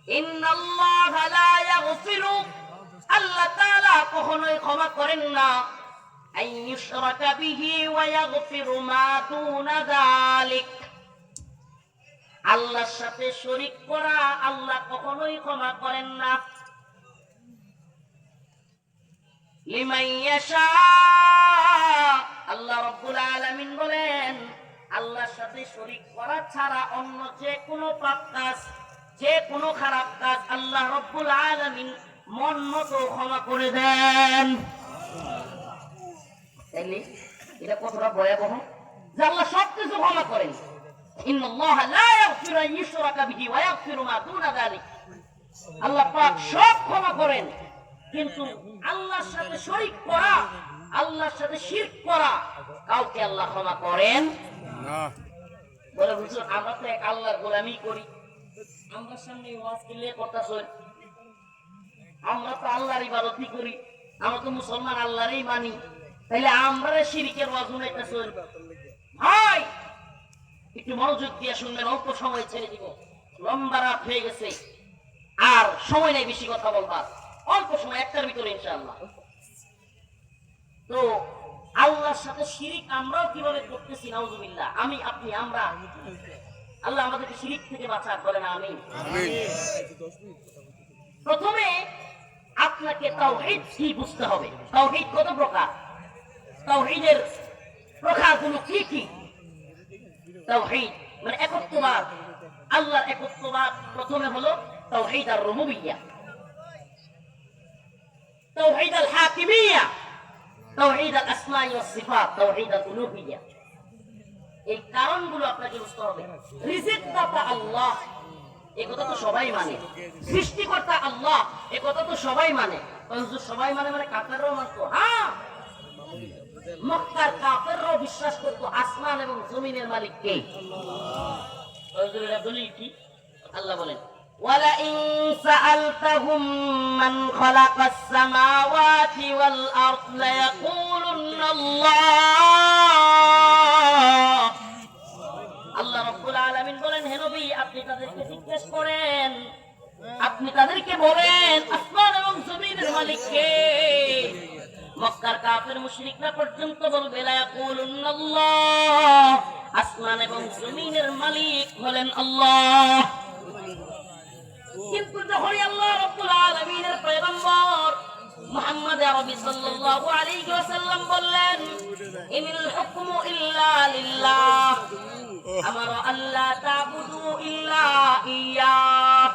ইন্নাল্লাহা লা ইয়াগফিরু, আল্লাহ তাআলা কখনোই ক্ষমা করেন না। আন ইউশরাকা বিহি ওয়া ইয়াগফিরু মা দুনা যালিক, আল্লাহর সাথে শরীক করা আল্লাহ কখনোই ক্ষমা করেন না। লিমান ইয়াশা, আল্লাহ রাব্বুল আলামিন বলেন আল্লাহর সাথে শরীক করা ছাড়া অন্য যে কোনো পাপ কাজ, যে কোনো খারাপ কাজ আল্লাহ রাব্বুল আলামিন মন মতো ক্ষমা করে দেন। তাইলে এটা কতটা ভয়াবহ যে আল্লাহ সবকিছু ক্ষমা করেন। ইন্নাল্লাহা লা ইয়াগফিরু আন ইউশরাকা বিহি ওয়া ইয়াগফিরু মা দুনা যালিক, আল্লাহ পাক সব ক্ষমা করেন, কিন্তু আল্লাহর সাথে শরীক করা, আল্লাহর সাথে শিরক করা কাউকে আল্লাহ ক্ষমা করেন না। বলে হুজুর, আমরা তো এক আল্লাহর গোলামি করি, আমরা সামনে ওয়াজ করলে কথা শুন, আমরা তো আল্লাহর ইবাদতই করি, আমরা তো মুসলমান আল্লাহরই মানি, তাইলে আমরা শিরকের ওয়াজ শুনাইতে শুন। ভাই একটু মনোযোগ দিয়ে শুনবেন, অল্প সময় ছেড়ে দিব, লম্বা রাত হয়ে গেছে, আর সময় নেই বেশি কথা বলবার, অল্প সময়, একটার ভিতরে ইনশাআল্লাহ। তো আল্লাহর সাথে শিরিক আমরাও কিভাবে করতেছি, নাউজুবিল্লাহ, আমি আপনি আমরা, আল্লাহ আমাদেরকে শিরিক থেকে বাঁচাক, বলেন আমিন। প্রথমে আপনাকে তাওহীদ কি বুঝতে হবে। তাওহীদ কত প্রকার, তাওহীদের প্রকারগুলো কি কি? তাওহীদ মানে একত্ববাদ, আল্লাহর একত্ববাদ। প্রথমে হলো তাওহীদ আর রুবুবিয়্যা, তাওহীদ আল হাকিমিয়্যা, তাওহীদ আল আসমা ওয়াস সিফাত, তাওহীদ আল উলুহিয়্যা। এই কারণগুলো আপনাকে বুঝতে হবে। রিজিকদাতা আল্লাহ, এই কথা তো সবাই মানে। সৃষ্টিকর্তা আল্লাহ, এই কথা তো সবাই মানে। সবাই মানে মানে কাফেররাও মানতো। হ্যাঁ, মক্কার কাফেররাও বিশ্বাস করতো আসমান এবং জমিনের মালিক কে? আল্লাহ। দলিল কি? আল্লাহ বলেন, ওয়ালা ইন সাআলতাহুম মান খালাকাস সামাওয়াতি ওয়াল আরদ লায়াকুলুন আল্লাহ। আল্লাহ রাব্বুল আলামিন বলেন, হে নবী, আপনি তাদেরকে জিজ্ঞেস করেন, আপনি তাদেরকে বলেন আসমান এবং জমিনের মালিক কে? মক্কার কাফের মুশরিকরা পর্যন্ত বলবে লা ইয়াকুলুন্নাল্লাহ, আসমান এবং জমিনের মালিক হলেন আল্লাহ। কিন্তু যখনই আল্লাহ রাব্বুল আলামিনের পয়গম্বর মুহাম্মদ আরবি সাল্লাল্লাহু আলাইহি ওয়াসাল্লাম বললেন, ইনিল হুকমু ইল্লা লিল্লাহ, আমারা আল্লাহ তা'বুদু ইল্লা ইয়্যাহ।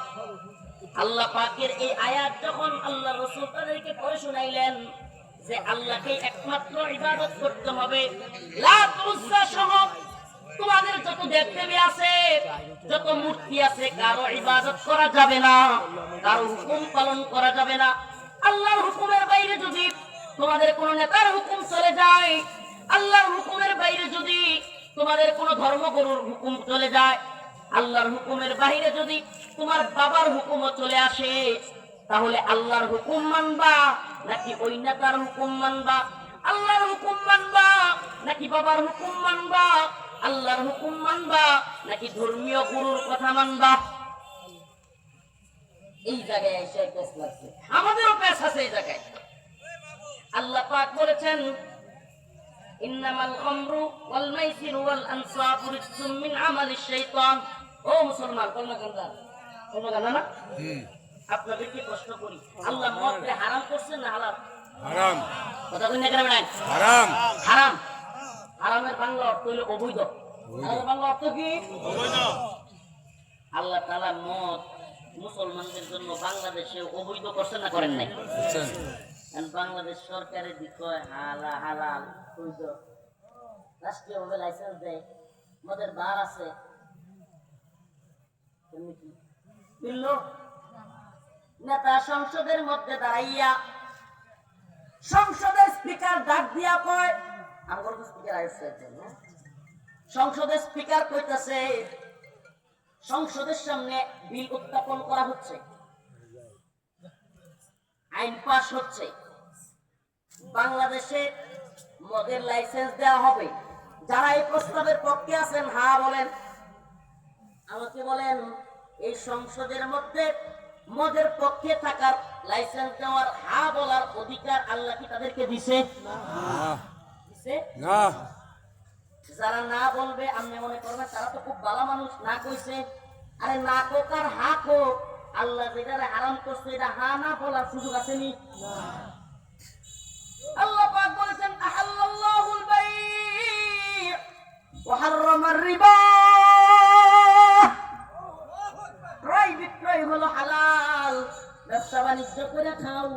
আল্লাহ পাকের এই আয়াত যখন আল্লাহ রাসূল তাদেরকে পড়ে শোনাইলেন যে আল্লাহকে একমাত্র ইবাদত করতে হবে, লাত উজ্জা সহ তোমাদের যত দেবদেবী আছে, যত মূর্তি আছে, কারো ইবাদত করা যাবে না, কারো হুকুম পালন করা যাবে না। আল্লাহর হুকুমের বাইরে যদি তোমাদের কোন নেতার হুকুম চলে যায়, আল্লাহর হুকুমের বাইরে যদি তোমাদের কোন ধর্মগুরুর হুকুম চলে যায়, আল্লাহর হুকুমের বাইরে যদি তোমার বাবার হুকুমও চলে আসে, তাহলে আল্লাহর হুকুম মানবা নাকি ওই নেতার হুকুম মানবা? আল্লাহর হুকুম মানবা নাকি বাবার হুকুম মানবা? আল্লাহর হুকুম মানবা নাকি ধর্মীয় গুরুর কথা মানবা? এই জায়গায় এসে পেশ লাগছে, আমাদেরও পেশ আছে এই জায়গায়। আল্লাহ পাক বলেছেন, ইন্নামাল খামরু ওয়াল মাইসিরু ওয়াল আনসাবু রিজসুম মিন আমালিশ শাইতান। ও মুসলমান, কলমা কান্দা না? আপনাদেরকে প্রশ্ন করি, আল্লাহ মদকে হারাম করছেন না হালাল? হারাম। কথা কই না কেন ভাই? হারাম। হারাম। হারামের বাংলা অর্থ হলো অবৈধ। হারামের বাংলা অর্থ কি? অবৈধ। আল্লাহ তাআলা মদ মুসলমানদের জন্য বাংলাদেশে অবৈধ করছেন না করেন নাই? কারণ বাংলাদেশ সরকারের দিকে হালাল বৈধ, রাষ্ট্রীয়ভাবে লাইসেন্স দেয়, মদের বার আছে, নেতা সংসদের মধ্যে দাঁড়াইয়া সংসদের স্পিকার ডাক দিয়া কয়, আমার স্পিকার আসছে, সংসদের স্পিকার কইতাছে সংসদের সামনে বিল উত্থাপন করা হচ্ছে, আইন পাস হচ্ছে, বাংলাদেশে মদের লাইসেন্স দেওয়া হবে। যারা এই প্রস্তাবের পক্ষে আছেন হা বলেন, আমাকে বলেন, এই সংসদের মধ্যে মদের পক্ষে থাকার, লাইসেন্স দেওয়ার, হা বলার অধিকার আল্লাহ কি তাদেরকে দিছে? দিছে না। যারা না বলবে আপনি মনে করবেন তারা তো খুব ভালো মানুষ, না কইছে। আরে না কোক আর হা কোক, আল্লাহ যেটা হারাম করছে এটা হা না বলার সুযোগ আসেনি? আল্লাহ পাক বলেছেন, আহাল্লাল্লাহুল বাই' ওয়া হাররামার রিবা, ক্রয় বিক্রয় হলো হালাল, ব্যবসা বাণিজ্য করে খাও,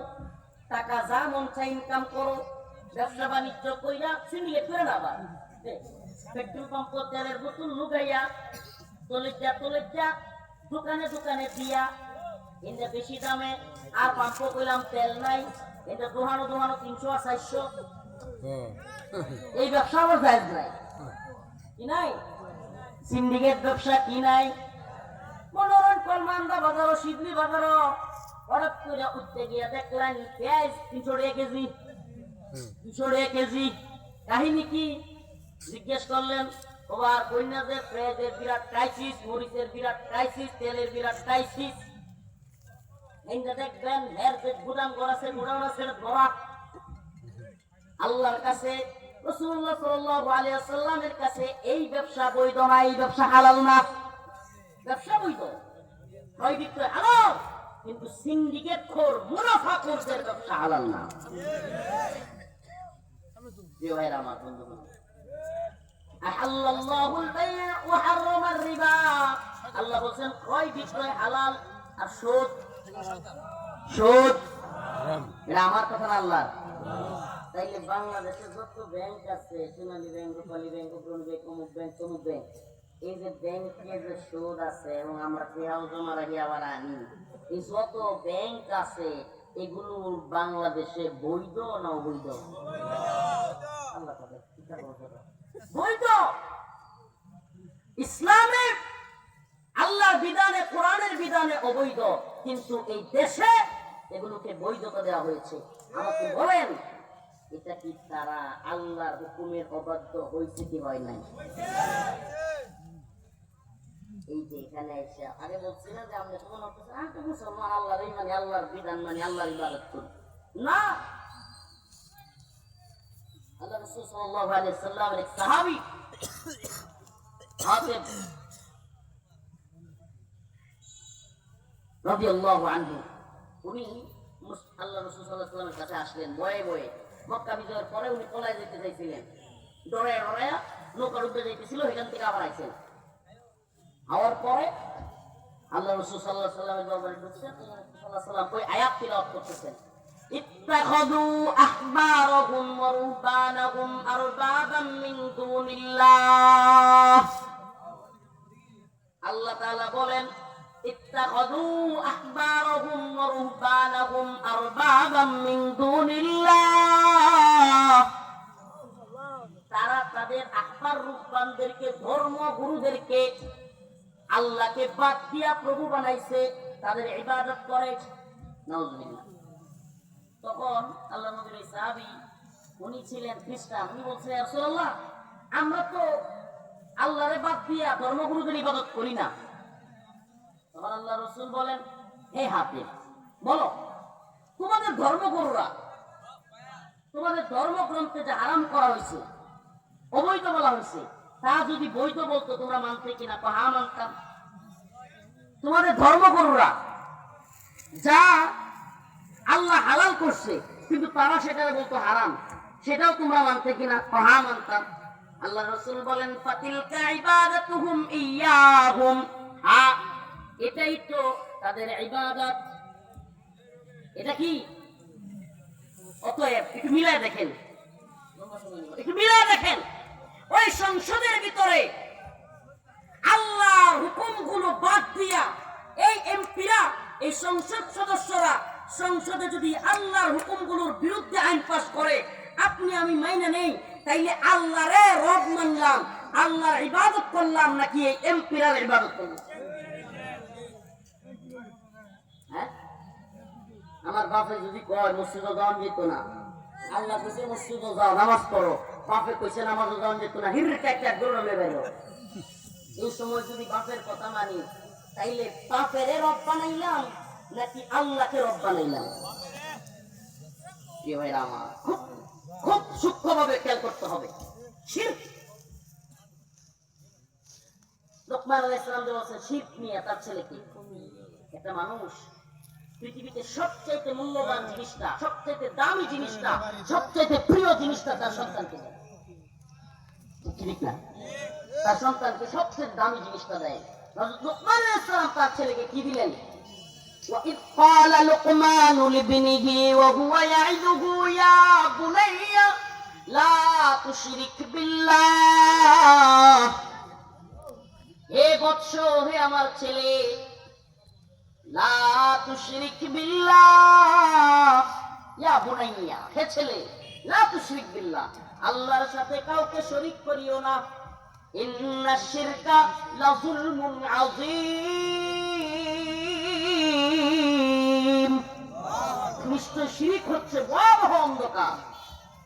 টাকা যা মন চাই ইনকাম করো, ব্যবসা বাণিজ্য কইরা সিন্ডিকেট করে না, আবার পেট্রোল পাম্প তেলের বোতল লুকাইয়া তলেজা দোকানে দোকানে দিয়া এটা বেশি দামে, আর পাম্প কইলাম তেল নাই, এটা দোহানো 300 আর 400, এই ব্যবসা আমার জায়েজ নাই। কি নাই? সিন্ডিকেট ব্যবসা কি নাই? মনোরণ কলমান্দা বাজারও, শিবলি বাজারও হঠাৎ করে উঠতে গিয়া দেখলেন পেঁয়াজ 300 টাকা কেজি, 200 টাকা কেজি। কাহিনী কি? জিজ্ঞেস করলেন, ওবার কন্যাদের পেঁয়াজের বিরাট ক্রাইসিস, মরিচের বিরাট ক্রাইসিস, তেলের বিরাট ক্রাইসিস। দেখবেন এর যে গুদাম ঘর আছে, গুদাম আছে ভরা। আল্লাহর কাছে, রাসূলুল্লাহ সাল্লাল্লাহু আলাইহি ওয়াসাল্লামের কাছে এই ব্যবসা বৈধ না, এই ব্যবসা হালাল না। ব্যবসা বৈধ, ক্রয় বিক্রয় হালাল, কিন্তু সিন্ডিকেট খোর, মুনাফাখোরদের ব্যবসা হালাল না। প্রিয় ভাইরা আমার, বন্ধুগণ, আহাল্লাল্লাহুল বাই' ওয়া হাররামার রিবা, আল্লাহ বলেন ক্রয় বিক্রয় হালাল, আর সুদ এটা আমার কথা না আল্লাহর। তাইলে বাংলাদেশে যত ব্যাংক আছে, সোনালী ব্যাংক, রূপালী ব্যাংক, অগ্রণী ব্যাংক, অমুক ব্যাংক, তমুক ব্যাংক, এই যে ব্যাংকে যে সুদ আছে এবং আমরা পেয়াও জমা রাখি আবার আনি, এই যত ব্যাংক আছে এগুলো বাংলাদেশে বৈধ না অবৈধ? আল্লাহ তাদের বৈধ। ইসলামে আল্লাহর বিধানে, কোরআনের বিধানে অবৈধ, কিন্তু এই দেশে এগুলোকে বৈধতা দেওয়া হয়েছে। আমাকে বলেন, এটা কি তারা আল্লাহর হুকুমের অবাধ্য হয়েছে কি হয় নাই? এই যে এখানে এসে আগে বলছি না যে আমরা তো মনে করছি তো মুসলমান, আল্লাহর মানে আল্লাহর বিধান মানে আল্লাহর ইবাদত করি না। আল্লাহ রাসূল সাল্লাল্লাহু আলাইহি ওয়াসাল্লামের এক সাহাবী হাতিব রাদিয়াল্লাহু আনহু, উনি আল্লাহ রাসূল সাল্লাল্লাহু আলাইহি ওয়াসাল্লামের কাছে আসলেন বয়ে বয়ে। মক্কা বিজয়ের পরে উনি পলায় যেতে চাইছিলেন, ডরায় ডরায় নৌকা ডুবে যাইতেছিল, এখান থেকে আবার আইছেন। হওয়ার পরে আল্লাহ রাসূল সাল্লাল্লাহু আলাইহি ওয়াসাল্লামের দরবারে ঢুকছেন, আল্লাহ রাসূল সাল্লাল্লাহু আলাইহি ওয়াসাল্লাম ওই আয়াত তিলাওয়াত করতেছেন, ইত্তাখাযু আহবারহুম ওয়া রুহবানাহুম আরবাবাম মিন দুনিল্লাহ। আল্লাহ তাআলা বলেন ইত্তাখাযু আহবারহুম ওয়া রুহবানাহুম আরবাবাম মিন দুনিল্লাহ। তারা তাদের আহবার রূহবানদেরকে, ধর্মগুরুদেরকে আল্লাহকে বাদ দিয়া প্রভু বানাইছে, তাদের ইবাদত করে। নাউজুবিল্লাহ। তখন আল্লাহ নবীর সাহাবী, উনি ছিলেন খ্রিস্টান, উনি বলছেন ইয়া রাসূলুল্লাহ, আমরা তো আল্লাহরে বাদ দিয়া ধর্মগুরুদের ইবাদত করি না। তখন আল্লাহ রাসূল বলেন, হে হাতিব, বলো তোমাদের ধর্মগুরুরা তোমাদের ধর্মগ্রন্থে যে হারাম করা হয়েছে, অবৈধ বলা হয়েছে, তা যদি বৈধ বলতো তোমরা মানতে কিনা? তো হ্যাঁ মানতাম। তোমাদের ধর্মগুরুরা যা আল্লাহ হালাল করছে কিন্তু তারা সেটা বলতো হারাম, সেটাও তোমরা মানতে কিনা? তো হ্যাঁ মানতাম। আল্লাহ রাসূল বলেন ফাতিলকা ইবাদাতুহুম ইয়্যাহুম, হ্যাঁ এটাই তো তাদের ইবাদত। এটা কি? অতএব একটু মিলায় দেখেন, একটু মিলায় দেখেন, ওই সংসদের ভিতরে আল্লাহর হুকুমগুলো বাদ দিয়া এই এমপিরা, এই সংসদ সদস্যরা সংসদে যদি আল্লাহর হুকুমগুলোর বিরুদ্ধে আইন পাস করে, আপনি আমি মাইনা নেই, তাইলে আল্লাহরে রব মানলাম, আল্লাহর ইবাদত করলাম নাকি এই এমপিরার ইবাদত করলাম? হ্যাঁ, আমার বাপে যদি কয় মসজিদে যাওয়া যেত না, আল্লাহ কইছে মসজিদে যাও নামাজ পড়ো, বাপে কইছে নামাজে যাওয়া যেত না, হিরটা একটা দৌড়ালে বেরো। এই সময় যদি বাপের কথা মানি, তাইলে বাপের রব বানাইলাম নাকি আল্লাহকে রব বানাইলাম? কি ভাইরা আমার, খুব খুব সূক্ষ্মভাবে খেয়াল করতে হবে। শিরক, লোকমান আলাইহিস সালাম যে বলেছেন শিরক নিয়ে তার ছেলেকে, একটা মানুষ পৃথিবীতে সবচেয়ে মূল্যবান জিনিসটা, সবচেয়ে দামি জিনিসটা, সবচেয়ে প্রিয় জিনিসটা তার সন্তানকে দেয়, ঠিক না? তার সন্তানকে সবচেয়ে দামি জিনিসটা দেয়। হযরত লোকমান আলাইহিস সালাম তার ছেলেকে কি দিলেন? وَإِذْ قَالَ لُقْمَانُ لِابْنِهِ وَهُوَ يَعِظُهُ يَا بُنَيَّ لَا تُشْرِكْ بِاللَّهِ। হে বৎস, হে আমার ছেলে, লা তুশরিক বিল্লাহ, ইয়া বুনাইয়া, হে ছেলে, লা তুশরিক বিল্লাহ, আল্লাহর সাথে কাউকে শরীক করিও না। ইন্নাশ শিরকা লাযুলমুন আযীম, নিশ্চয় শিরক হচ্ছে ভয়াবহ অন্ধকার।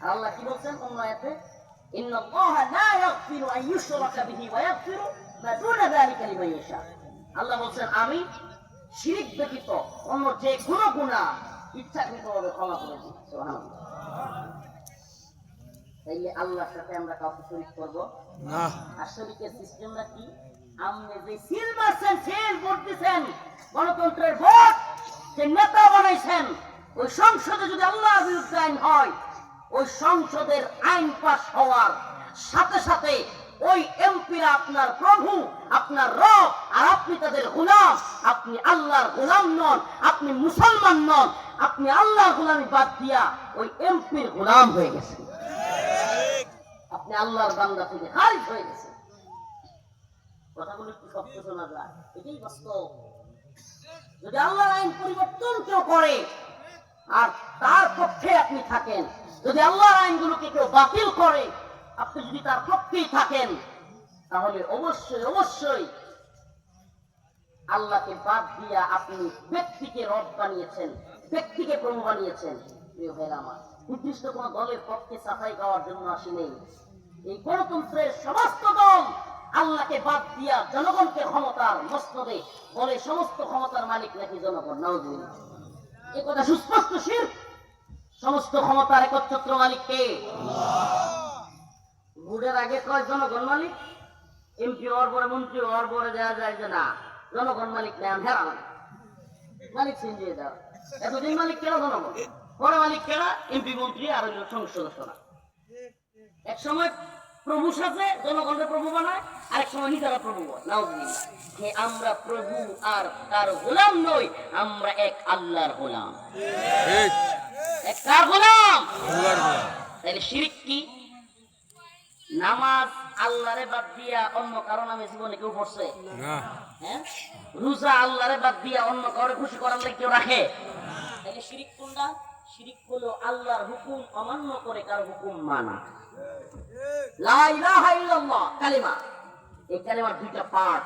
আর আল্লাহ কি বলছেন অন্য আয়াতে? ইন্নাল্লাহা লা ইয়াগফিরু আন ইউশরাকা বিহি ওয়া ইয়াগফিরু মা দুনা যালিকা লিমান ইয়াশা। আল্লাহ বলছেন আমি শিরক ব্যতীত অন্য যে কোনো গুনাহ ইচ্ছাকৃতভাবে ক্ষমা করে দিই। সুবহানাল্লাহ। তাইলে আল্লাহর সাথে আমরা কাউকে শরীক করব না। আর শরীকের সিস্টেমটা কি? আপনি যে সিল মারছেন, সিল ভোট দিচ্ছেন, গণতন্ত্রের ভোট, যে নেতা বানাইছেন, ওই সংসদে যদি আল্লাহর বিরুদ্ধে আইন হয়, ওই সংসদের আইন পাস হওয়ার সাথে সাথে ওই এমপিরা আপনার প্রভু, আপনার রব, আর আপনি তাদের গোলাম। আপনি আল্লাহর গোলাম নন, আপনি মুসলমান নন, আপনি আল্লাহর গোলামি বাদ দিয়া ওই এমপির গোলাম হয়ে গেছেন, আপনি আল্লাহর বান্দা থেকে খারিজ হয়ে গেছেন। কথাগুলো একটু শক্ত শোনা যায়, এটাই বাস্তব। যদি আল্লাহর আইন পরিবর্তন কেউ করে আর তার পক্ষে আপনি থাকেন, যদি আল্লাহর আইনগুলোকে কেউ বাতিল করে আপনি যদি তার পক্ষেই থাকেন, তাহলে অবশ্যই অবশ্যই আল্লাহকে বাদ দিয়া আপনি ব্যক্তিকে রব বানিয়েছেন, ব্যক্তিকে প্রভু বানিয়েছেন। প্রিয় ভাইরা আমার, নির্দিষ্ট কোন দলের পক্ষে সাফাই গাওয়ার জন্য আসি নেই। এই গণতন্ত্রের সমস্ত দল আল্লাহকে বাদ দিয়া জনগণকে ক্ষমতার মসনদে বলে সমস্ত ক্ষমতার মালিক নাকি জনগণ। নাউজুবিল্লাহ, এ কথা সুস্পষ্ট শিরক। সমস্ত ক্ষমতার একচ্ছত্র মালিক কে? ভোটের আগে কয় জনগণ মালিক, এমপি হওয়ার পরে মন্ত্রী হওয়ার পরে দেখা যায় যে না জনগণ মালিক নেন, হেরা মালিক চিনিয়ে দাও। এতদিন মালিক কেন জনগণ, পরে মালিক কেনা এমপি মন্ত্রী আর সংসদ সদস্যরা। এক সময় প্রভু সাথে জনগণের প্রভু বানায়, আরেক সময় নিজেরা প্রভু হয়। নাউজুবিল্লাহ, আমরা প্রভু আর তার গোলাম নই, আমরা এক আল্লাহর গোলাম। ঠিক এক কার গোলাম? আল্লাহর গোলাম। তাহলে শিরক কি? নামাজ আল্লাহরে বাদ দিয়া অন্য কারো নামে জীবনে কেউ পড়ছে? না হ্যাঁ, রোজা আল্লাহরে বাদ দিয়া অন্য কারো খুশি করার লাগে কেউ রাখে? তাহলে শিরক কোনটা? শিরক হলো আল্লাহর হুকুম অমান্য করে কারো হুকুম মানা। লা ইলাহা ইল্লাল্লাহ কালিমা, এই কালিমার দুইটা পার্ট।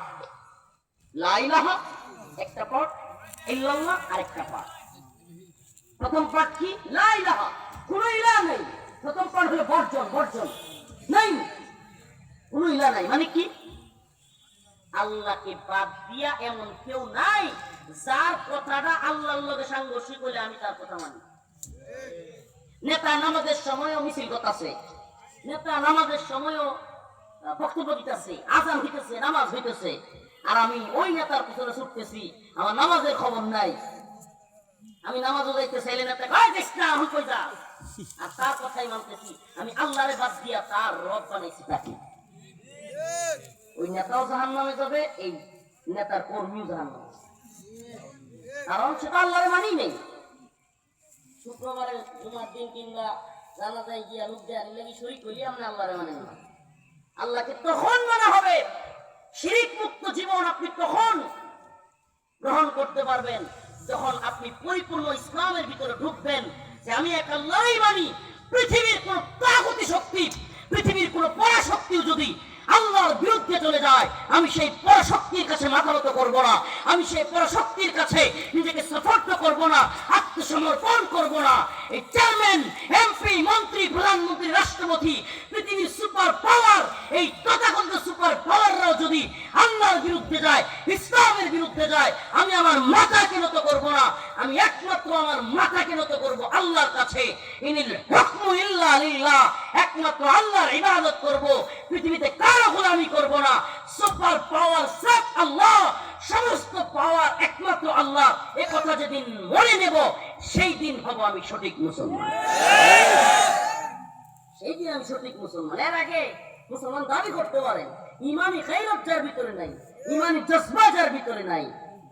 লা ইলাহা একটা পার্ট, ইল্লাল্লাহ আরেকটা পার্ট। প্রথম পার্ট কি? লা ইলাহা, কোনো ইলাহ নেই। প্রথম পার্ট হলো বর্জন, বর্জন নাই, কোনো ইলাহ নাই। মানে কি? আল্লাহকে বাদ দিয়া এমন কেউ নাই যার কথাটা আল্লাহর লগে সাংঘর্ষিক হলে আমি তার কথা মানি। নেতা নামাজের সময়ও মিছিল করতেছে, নেতা নামাজের সময়ও বক্তব্য দিতেছে, আজান হইতেছে, নামাজ হইতেছে, আর আমি ওই নেতার পিছনে ছুটতেছি, আমার নামাজের খবর নাই। আমি নামাজও যাইতেছি, এলে নেতা কয় দেখ না আমি কই যা, আর তার কথাই মানতেছি। আমি আল্লাহরে বাদ দিয়া তার রব বানাইছি তাকে। ওই নেতাও জাহান্নামে যাবে, এই নেতার কর্মীও জাহান্নামে, কারণ সেটা আল্লাহরে মানি নেই। শুক্রবারে জুমার দিন কিংবা জানাজায় গিয়া লোক দেয়া নিলে শরীক হইলে আপনি আল্লাহরে মানেন না। আল্লাহকে তখন মানা হবে, শিরিক মুক্ত জীবন আপনি তখন গ্রহণ করতে পারবেন যখন আপনি পরিপূর্ণ ইসলামের ভিতরে ঢুকবেন যে আমি এক আল্লাহই মানি। পৃথিবীর কোন তাগুতি শক্তি, পৃথিবীর কোন পরাশক্তিও যদি আল্লাহর বিরুদ্ধে চলে যায়, আমি সেই পরাশক্তির কাছে মাথা নত করবো না, আমি সেই পরাশক্তির কাছে নিজেকে সাফল্য করবো না, আত্মসমর্পণ করবো না। এই চেয়ারম্যান, এমপি, মন্ত্রী, প্রধানমন্ত্রী, রাষ্ট্রপতি, পৃথিবীর সুপার পাওয়ার, এই তথাকথিত সুপার পাওয়াররাও যদি আল্লাহর বিরুদ্ধে যায়, ইসলামের বিরুদ্ধে যায়, আমি আমার মাথাকে নত করবো না, আমি একমাত্র আমার মাথাকে নত করবো আল্লাহর কাছে। ইনিল হুকমু ইল্লা লিল্লাহ, একমাত্র আল্লাহর ইবাদত করবো, পৃথিবীতে কারো গোলামি করবো না। সুপার পাওয়ার সব আল্লাহ, সমস্ত পাওয়ার একমাত্র আল্লাহ। এ কথা যেদিন মনে নেব, সেই দিন হব আমি সঠিক মুসলমান। সেই দিন আমি সঠিক মুসলমান। এর আগে মুসলমান দাবি করতে পারেন, ইমানি গায়রত যার ভিতরে নাই, ইমানি জজবা যার ভিতরে নাই,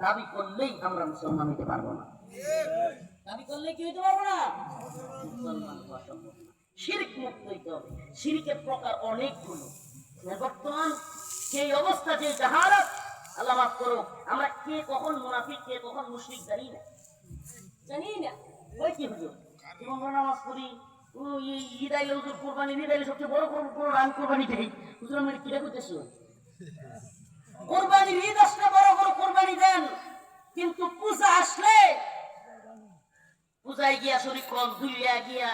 দাবি করলেই আমরা মুসলমান হতে পারবো না। দাবি করলে কি হতে পারবো না? মুসলমান হওয়া সম্ভব না। শিরক মুক্ত হইতে হবে। শিরকের প্রকার অনেকগুলো। বর্তমান সেই অবস্থা, যে জাহালাত, আল্লাহ মাফ করো, আমরা কে কখন মুনাফিক, কে কখন মুশরিক জানি না, জানি না। ওই কি হুজুর জীবন নামাজ পড়ি, ঈদ আইলে হুজুর কোরবানি, ঈদ আইলে সবচেয়ে বড় আমি কোরবানি দেই। হুজুর আমি কিটা করতেছি, কোরবানির ঈদ আসলে বড় বড় কোরবানি দেন, কিন্তু পূজা আসলে পূজায় গিয়া শরীর কল দুইয়া গিয়া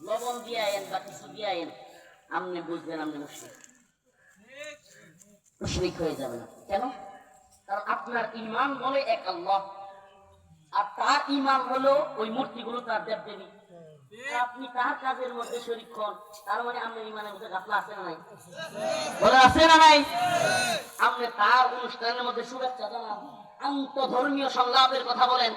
লবণ দিয়া আইন বা কিছু দিয়া আইন, আপনি বুঝবেন আপনি মুশরিক হয়ে যাবেন। কেন? কারণ আপনার ইমান বলে এক আল্লাহ, আর তার ইমান হলো ওই মূর্তিগুলো তার দেবদেবী। আপনি তার কাজের মধ্যে শরীক হন, তার মানে আপনার ইমানের মধ্যে গাফলা আছে না নাই? বলে আছে না নাই? আপনি তার অনুষ্ঠানের মধ্যে শুভেচ্ছা জানান, আন্তধর্মীয় সংলাপের কথা বলেন,